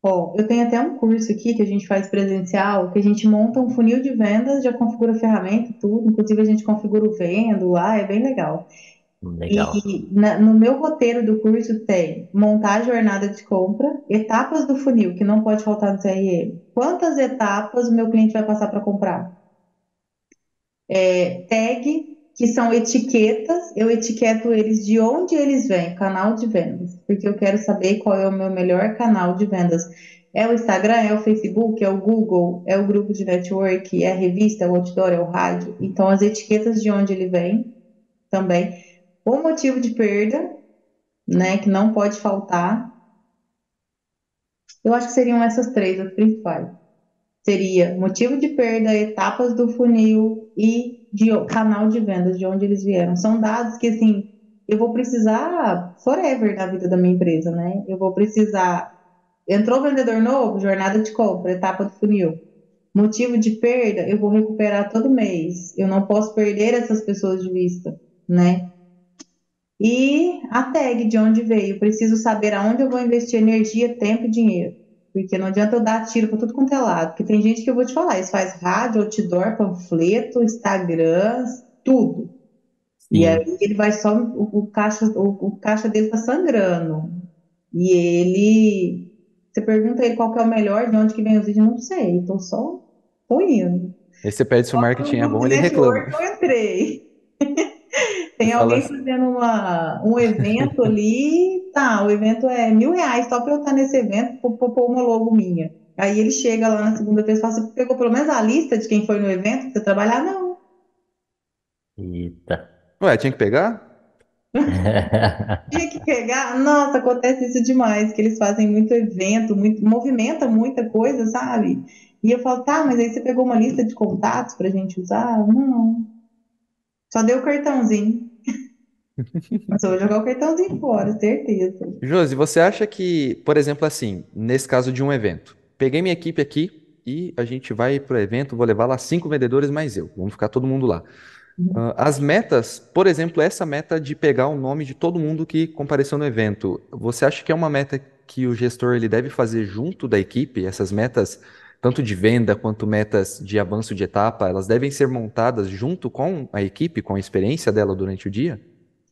Ó, eu tenho até um curso aqui que a gente faz presencial, que a gente monta um funil de vendas, já configura a ferramenta, tudo. Inclusive a gente configura o vendo lá, é bem legal. Legal. E no meu roteiro do curso tem montar a jornada de compra, etapas do funil, que não pode faltar no CRM. Quantas etapas o meu cliente vai passar para comprar? Tag, que são etiquetas, eu etiqueto eles de onde eles vêm, canal de vendas, porque eu quero saber qual é o meu melhor canal de vendas. É o Instagram, é o Facebook, é o Google, é o grupo de network, é a revista, é o outdoor, é o rádio. Então, as etiquetas de onde ele vem também. O motivo de perda, né, que não pode faltar. Eu acho que seriam essas três as principais. Seria motivo de perda, etapas do funil e canal de vendas, de onde eles vieram. São dados que, assim, eu vou precisar forever na vida da minha empresa, né? Eu vou precisar. Entrou vendedor novo, jornada de compra, etapa do funil. Motivo de perda, eu vou recuperar todo mês. Eu não posso perder essas pessoas de vista, né? E a tag de onde veio. Preciso saber aonde eu vou investir energia, tempo e dinheiro. Porque não adianta eu dar tiro para tudo quanto é lado. Porque tem gente que eu vou te falar, isso faz rádio, outdoor, panfleto, Instagram, tudo. E aí Sim. ele vai só, o caixa dele tá sangrando. E ele, você pergunta ele qual que é o melhor, de onde que vem os vídeos, não sei. Então só tô indo. Aí você pede se o No marketing é grupo bom, de ele reclama. network eu entrei. Você Tem fala alguém assim, fazendo um evento ali, tá, o evento é R$ 1.000 só para eu estar nesse evento, pôr uma logo minha. Aí ele chega lá na segunda-feira e fala, você pegou pelo menos a lista de quem foi no evento que você trabalhar? Não. Eita. ué, tinha que pegar? Tinha que pegar. Nossa, acontece isso demais, que eles fazem muito evento, muito, movimenta muita coisa, sabe? E eu falo, tá, mas aí você pegou uma lista de contatos pra gente usar? Não. Só deu o cartãozinho. Mas eu vou jogar o cartãozinho fora, certeza. Josi, você acha que, por exemplo, assim, nesse caso de um evento, peguei minha equipe aqui e a gente vai pro evento, vou levar lá 5 vendedores mais eu, vamos ficar todo mundo lá. As metas, por exemplo, essa meta de pegar o nome de todo mundo que compareceu no evento, você acha que é uma meta que o gestor ele deve fazer junto da equipe? Essas metas, tanto de venda quanto metas de avanço de etapa, elas devem ser montadas junto com a equipe, com a experiência dela durante o dia?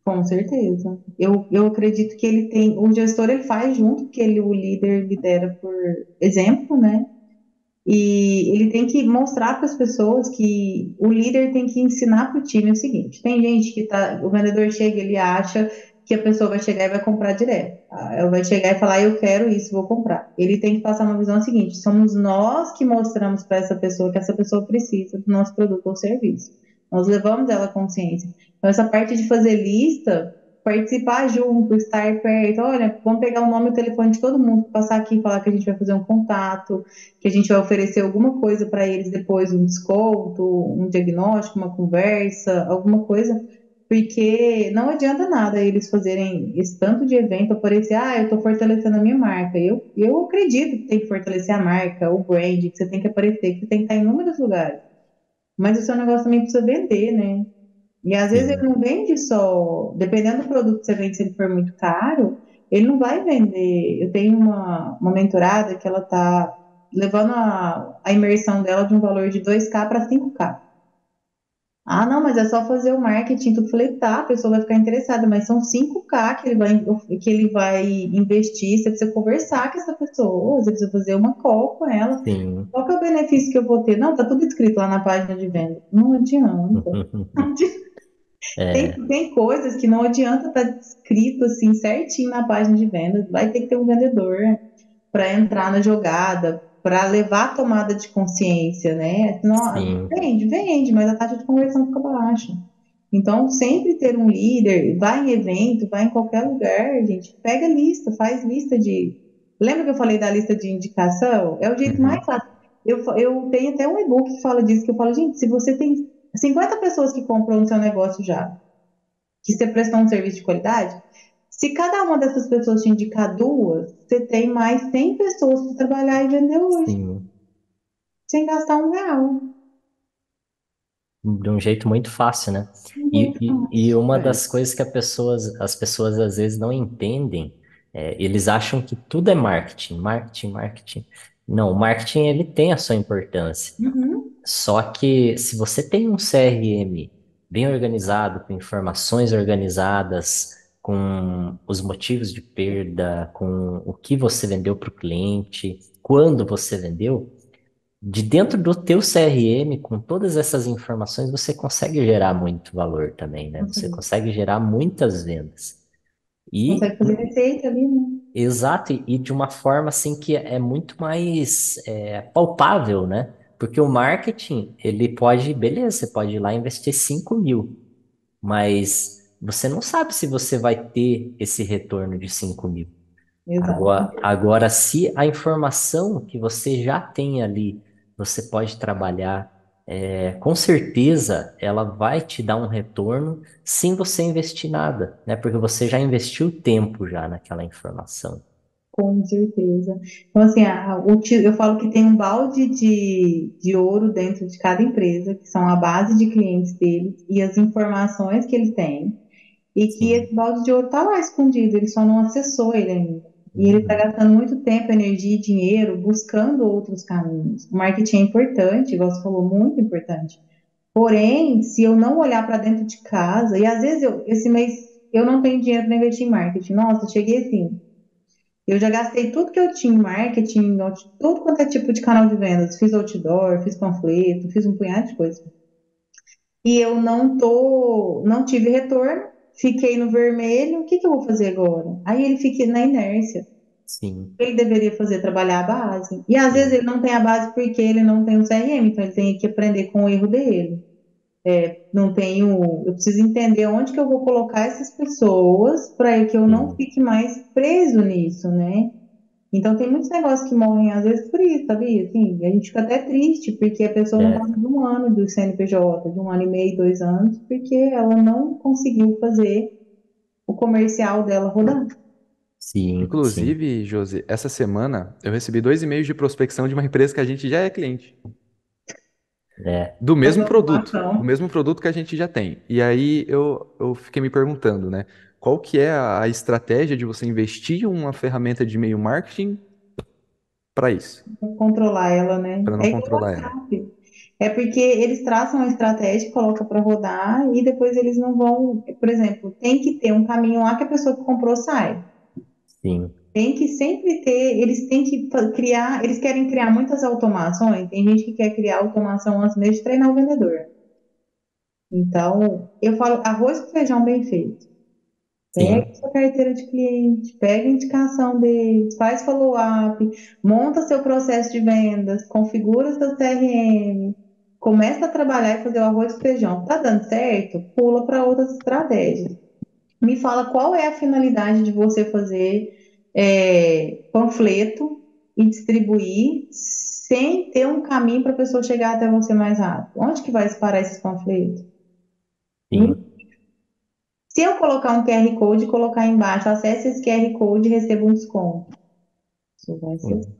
Com certeza. Eu acredito que ele tem, o gestor ele faz junto, porque ele, o líder lidera por exemplo, né? E ele tem que mostrar para as pessoas que o líder tem que ensinar para o time o seguinte: tem gente que tá, o vendedor chega, ele acha que a pessoa vai chegar e vai comprar direto. Ela vai chegar e falar, eu quero isso, vou comprar. Ele tem que passar uma visão seguinte: somos nós que mostramos para essa pessoa que essa pessoa precisa do nosso produto ou serviço. Nós levamos ela à consciência. Então, essa parte de fazer lista, participar junto, estar perto, olha, vamos pegar o nome e o telefone de todo mundo, passar aqui e falar que a gente vai fazer um contato, que a gente vai oferecer alguma coisa para eles depois, um desconto, um diagnóstico, uma conversa, alguma coisa, porque não adianta nada eles fazerem esse tanto de evento, aparecer, eu estou fortalecendo a minha marca. Eu acredito que tem que fortalecer a marca, o brand, que você tem que aparecer, que você tem que estar em inúmeros lugares. Mas o seu negócio também precisa vender, né? E às vezes ele sim, não vende só, dependendo do produto que você vende, se ele for muito caro, ele não vai vender. Eu tenho uma mentorada que ela tá levando a imersão dela de um valor de 2K para 5K. Ah, não, mas é só fazer o marketing. Tu falei, tá, a pessoa vai ficar interessada, mas são 5K que ele vai investir. Você precisa conversar com essa pessoa, você precisa fazer uma call com ela. sim. Qual que é o benefício que eu vou ter? Não, tá tudo escrito lá na página de venda. Não adianta. É, Tem coisas que não adianta estar escrito assim certinho na página de vendas. Vai ter que ter um vendedor para entrar na jogada, para levar a tomada de consciência, né? Não, sim, vende, mas a taxa de conversão fica baixa. Então, sempre ter um líder, vai em evento, vai em qualquer lugar, gente, pega lista, faz lista de. Lembra que eu falei da lista de indicação? É o jeito mais uhum, fácil. Eu tenho até um e-book que fala disso, que eu falo, gente, se você tem 50 pessoas que compram no seu negócio já, que você prestou um serviço de qualidade, se cada uma dessas pessoas te indicar duas, você tem mais 100 pessoas para trabalhar e vender hoje, sim. sem gastar R$ 1. De um jeito muito fácil, né? Muito E fácil. uma É, das coisas que as pessoas às vezes não entendem, eles acham que tudo é marketing, marketing, marketing. Não, o marketing ele tem a sua importância. Uhum. Só que se você tem um CRM bem organizado, com informações organizadas, com os motivos de perda, com o que você vendeu para o cliente, quando você vendeu, de dentro do teu CRM, com todas essas informações, você consegue gerar muito valor também, né? Você Consegue, consegue gerar muitas vendas. E, consegue fazer receita ali, né? exato, e de uma forma assim que é muito mais palpável, né? Porque o marketing, ele pode, beleza, você pode ir lá e investir 5 mil, mas você não sabe se você vai ter esse retorno de 5 mil. Exato. Agora, se a informação que você já tem ali, você pode trabalhar, com certeza ela vai te dar um retorno sem você investir nada, né? Porque você já investiu tempo já naquela informação. Com certeza. Então, assim, eu falo que tem um balde de ouro dentro de cada empresa, que são a base de clientes deles e as informações que ele tem. E que Sim. esse balde de ouro está lá escondido, ele só não acessou ele ainda. E ele está Uhum. gastando muito tempo, energia e dinheiro buscando outros caminhos. O marketing é importante, igual você falou, muito importante. Porém, se eu não olhar para dentro de casa, e às vezes esse mês eu não tenho dinheiro para investir em marketing. Nossa, cheguei assim. Eu já gastei tudo que eu tinha em marketing, tudo quanto é tipo de canal de vendas. Fiz outdoor, fiz panfleto, fiz um punhado de coisa. E eu não tive retorno, fiquei no vermelho, o que que eu vou fazer agora? Aí ele fica na inércia. Sim. Ele deveria fazer trabalhar a base. E às vezes Sim. ele não tem a base porque ele não tem o CRM, então ele tem que aprender com o erro dele. Não tenho, eu preciso entender onde que eu vou colocar essas pessoas para que eu não Sim. fique mais preso nisso, né? Então tem muitos negócios que morrem às vezes por isso, sabia? Assim, a gente fica até triste porque a pessoa não passa É, de um ano do CNPJ, de um ano e meio, 2 anos, porque ela não conseguiu fazer o comercial dela rodar. sim, sim. inclusive, Josi, essa semana eu recebi 2 e-mails de prospecção de uma empresa que a gente já é cliente. É, Do Fazer do automação. mesmo produto que a gente já tem. E aí eu fiquei me perguntando, né? Qual que é a estratégia de você investir em uma ferramenta de e-mail marketing para isso, Controlar ela, né? para não É igual o controlar ela? WhatsApp. É porque eles traçam a estratégia, colocam para rodar e depois eles não vão. Por exemplo, tem que ter um caminho lá que a pessoa que comprou sai. sim, Tem que sempre ter, eles têm que criar, eles querem criar muitas automações. Tem gente que quer criar automação antes mesmo de treinar o vendedor. Então, eu falo arroz com feijão bem feito. Pega sim, sua carteira de cliente, pega a indicação deles, faz follow-up, monta seu processo de vendas, configura seu CRM, começa a trabalhar e fazer o arroz com feijão. Tá dando certo? Pula para outras estratégias. Me fala qual é a finalidade de você fazer panfleto e distribuir sem ter um caminho para a pessoa chegar até você mais rápido. Onde que vai parar esses panfletos? sim. Se eu colocar um QR Code e colocar embaixo, acesse esse QR Code e receba um desconto. Isso vai ser, Sim.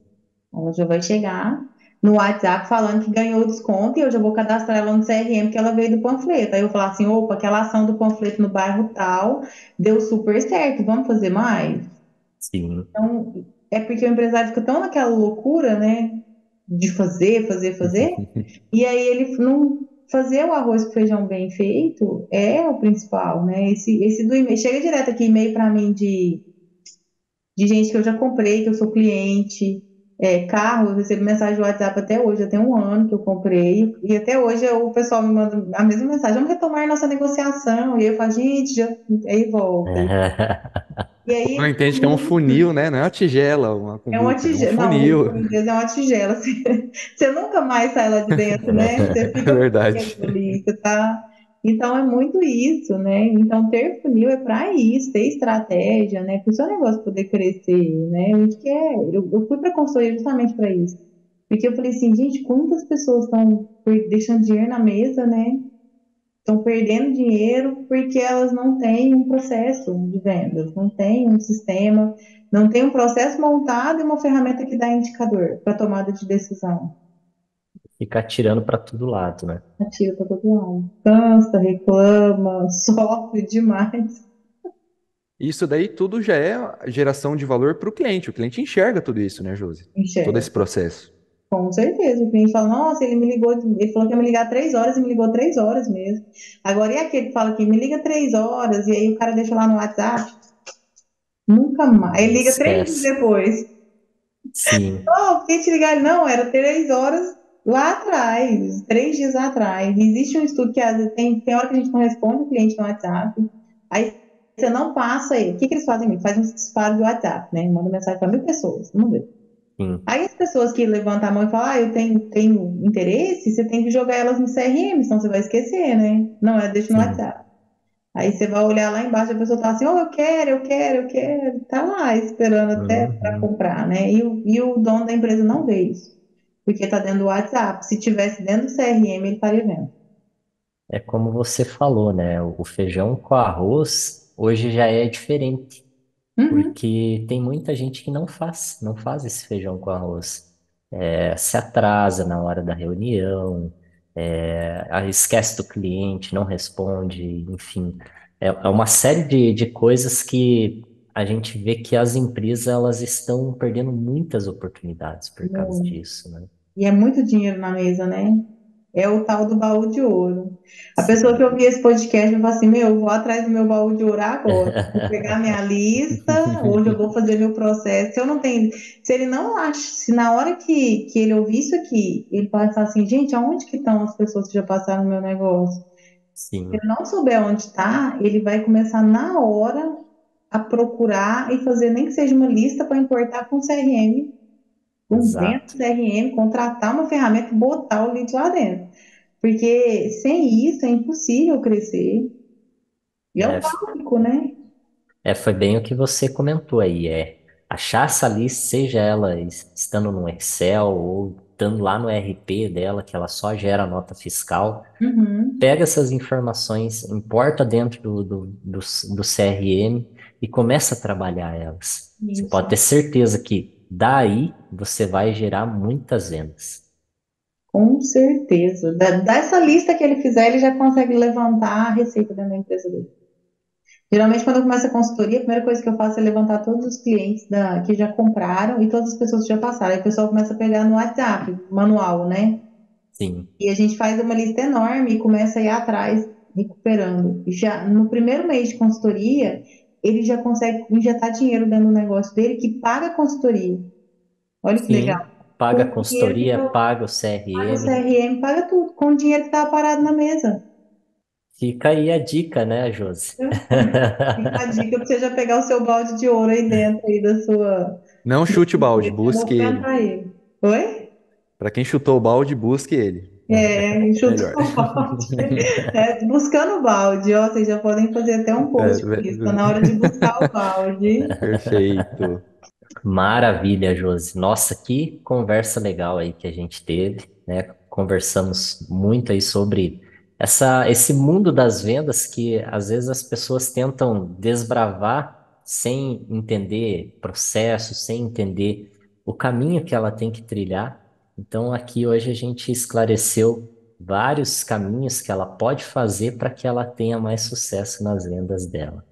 ela já vai chegar. no WhatsApp falando que ganhou desconto e eu já vou cadastrar ela no CRM que ela veio do panfleto. Aí eu falar assim, opa, aquela ação do panfleto no bairro tal deu super certo, vamos fazer mais? Sim. Então, é porque o empresário fica tão naquela loucura, né, de fazer, fazer, fazer, e aí ele não fazer o arroz com feijão bem feito é o principal, né? Esse do e-mail, chega direto aqui e-mail para mim de gente que eu já comprei, que eu sou cliente, carro, eu recebo mensagem do WhatsApp até hoje, já tem um ano que eu comprei, e até hoje o pessoal me manda a mesma mensagem, vamos retomar nossa negociação, e aí eu falo, gente, já, aí volta. E Não aí, entende que é um funil, né? Não é uma tigela, uma é uma cumbuca, é um tigela. Não, o funil. inglês é uma tigela. Você nunca mais sai lá de dentro, né? Você É fica verdade. preso ali. Você tá... Então é muito isso, né? Então ter funil é para isso, ter estratégia, né? Para o seu negócio poder crescer, né? A gente quer... eu fui para consultoria justamente para isso. Porque eu falei assim, gente, quantas pessoas estão deixando dinheiro na mesa, né? Estão perdendo dinheiro porque elas não têm um processo de vendas, não têm um sistema, não tem um processo montado e uma ferramenta que dá indicador para tomada de decisão. Fica atirando para todo lado, né? Atira para todo lado. Cansa, reclama, sofre demais. Isso daí tudo já é geração de valor para o cliente. O cliente enxerga tudo isso, né, Josi? Todo esse Enxerga. processo. Com certeza. O cliente fala, nossa, ele me ligou, ele falou que ia me ligar 3 horas e me ligou 3 horas mesmo. Agora, e aquele que fala que me liga 3 horas e aí o cara deixa lá no WhatsApp? Nunca mais. Aí liga 3 dias Esquece. depois. Sim. Oh, fiquei te ligar. Não, era 3 horas lá atrás, 3 dias atrás. Existe um estudo que às vezes tem hora que a gente não responde o cliente no WhatsApp. Aí você não passa aí. O que que eles fazem? Fazem uns disparos do WhatsApp, né? Manda mensagem para 1.000 pessoas. Vamos ver. Sim. Aí as pessoas que levantam a mão e falam, eu tenho interesse, você tem que jogar elas no CRM, senão você vai esquecer, né? Não, deixa no Sim. WhatsApp. Aí você vai olhar lá embaixo, a pessoa tá assim, oh, eu quero, eu quero, eu quero. Tá lá esperando até para Uhum. comprar, né? E o dono da empresa não vê isso, porque tá dentro do WhatsApp. Se tivesse dentro do CRM, ele estaria vendo. É como você falou, né? O feijão com arroz hoje já é diferente, Uhum. porque tem muita gente que não faz esse feijão com arroz. Se atrasa na hora da reunião, esquece do cliente, não responde, enfim. É uma série de coisas que a gente vê que as empresas elas estão perdendo muitas oportunidades por causa Muito. disso, né? E é muito dinheiro na mesa, né? É o tal do baú de ouro. A pessoa que Sim. ouvir esse podcast vai falar assim: Meu, eu vou atrás do meu baú de ouro agora. Vou pegar minha lista, hoje eu vou fazer meu processo. Se eu não tenho, se ele não acha, se na hora que ele ouvir isso aqui, ele vai falar assim: Gente, aonde que estão as pessoas que já passaram no meu negócio? Se Sim, ele não souber onde está, ele vai começar na hora a procurar e fazer nem que seja uma lista para importar com o CRM, um dentro exato. do CRM, contratar uma ferramenta e botar o lead lá dentro. Porque sem isso é impossível crescer. E é o É, básico, né? foi bem o que você comentou aí, achar essa lista, seja ela estando no Excel ou estando lá no RP dela, que ela só gera nota fiscal, Uhum, pega essas informações, importa dentro do CRM e começa a trabalhar elas. Você pode isso, ter certeza que daí você vai gerar muitas vendas. com certeza. Dessa lista que ele fizer, ele já consegue levantar a receita dentro da empresa dele. Geralmente, quando eu começo a consultoria, a primeira coisa que eu faço é levantar todos os clientes que já compraram e todas as pessoas que já passaram. Aí o pessoal começa a pegar no WhatsApp, manual, né? Sim, E a gente faz uma lista enorme e começa a ir atrás, recuperando. E já no primeiro mês de consultoria, ele já consegue injetar dinheiro dentro do negócio dele que paga a consultoria. Olha que legal. sim, paga a Com o dinheiro que consultoria, paga o paga o CRM. CRM, paga tudo, com o dinheiro que estava parado na mesa. Fica aí a dica, né, Josi? Fica a dica para você já pegar o seu balde de ouro aí dentro aí da sua Não chute o balde, empresa e busque ele. movimentar ele. Oi? Para quem chutou o balde, busque ele. Chutou Melhor. o balde. Buscando o balde, ó, vocês já podem fazer até um post com isso. Tá na hora de buscar o balde. Perfeito. Maravilha, Josi. Nossa, que conversa legal aí que a gente teve, né? Conversamos muito aí sobre esse mundo das vendas que às vezes as pessoas tentam desbravar sem entender processo, sem entender o caminho que ela tem que trilhar. Então, aqui hoje a gente esclareceu vários caminhos que ela pode fazer para que ela tenha mais sucesso nas vendas dela.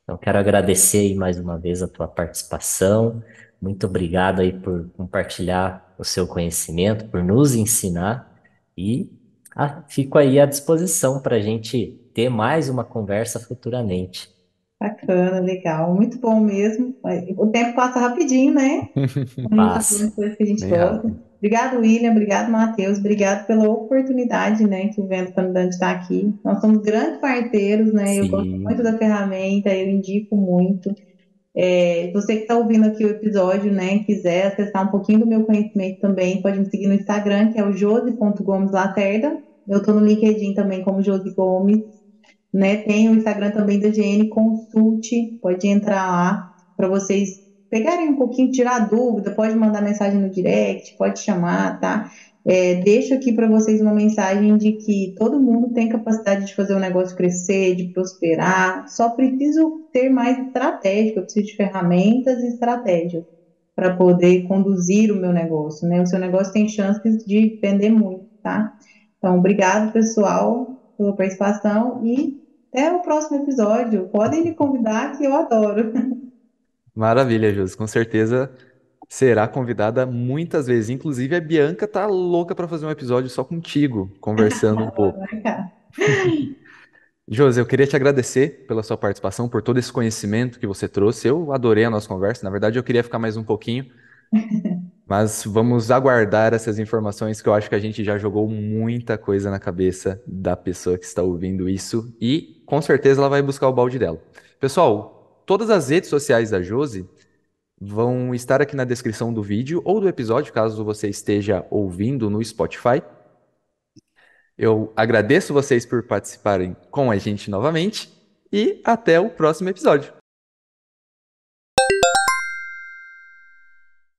Então, quero agradecer aí mais uma vez a tua participação. Muito obrigado aí por compartilhar o seu conhecimento, por nos ensinar e fico aí à disposição para a gente ter mais uma conversa futuramente. Bacana, legal, muito bom mesmo. O tempo passa rapidinho, né? Quando a gente está Paz. falando de coisas que a gente Bem gosta. rápido. Obrigado, William. Obrigado, Matheus. Obrigado pela oportunidade, né, que o Vendo está me dando de estar aqui. Nós somos grandes parceiros, né? Eu gosto muito Sim, da ferramenta, eu indico muito. Você que está ouvindo aqui o episódio, né, quiser acessar um pouquinho do meu conhecimento também, pode me seguir no Instagram, que é o josi.gomeslacerda. Eu estou no LinkedIn também como Josi Gomes, né? Tem o Instagram também da GN Consulte, pode entrar lá para vocês pegarem um pouquinho, tirar dúvida, pode mandar mensagem no direct, pode chamar, tá? Deixo aqui para vocês uma mensagem de que todo mundo tem capacidade de fazer o negócio crescer, de prosperar, só preciso ter mais estratégia, eu preciso de ferramentas e estratégias para poder conduzir o meu negócio, né? O seu negócio tem chances de vender muito, tá? Então, obrigado, pessoal, pela participação e até o próximo episódio. Podem me convidar, que eu adoro. Maravilha, Josi. Com certeza será convidada muitas vezes. Inclusive, a Bianca tá louca para fazer um episódio só contigo, conversando um Bora pouco. marcar. Josi, eu queria te agradecer pela sua participação, por todo esse conhecimento que você trouxe. Eu adorei a nossa conversa. Na verdade, eu queria ficar mais um pouquinho, mas vamos aguardar essas informações que eu acho que a gente já jogou muita coisa na cabeça da pessoa que está ouvindo isso e com certeza ela vai buscar o balde dela. Pessoal, todas as redes sociais da Josi vão estar aqui na descrição do vídeo ou do episódio, caso você esteja ouvindo no Spotify. Eu agradeço vocês por participarem com a gente novamente e até o próximo episódio.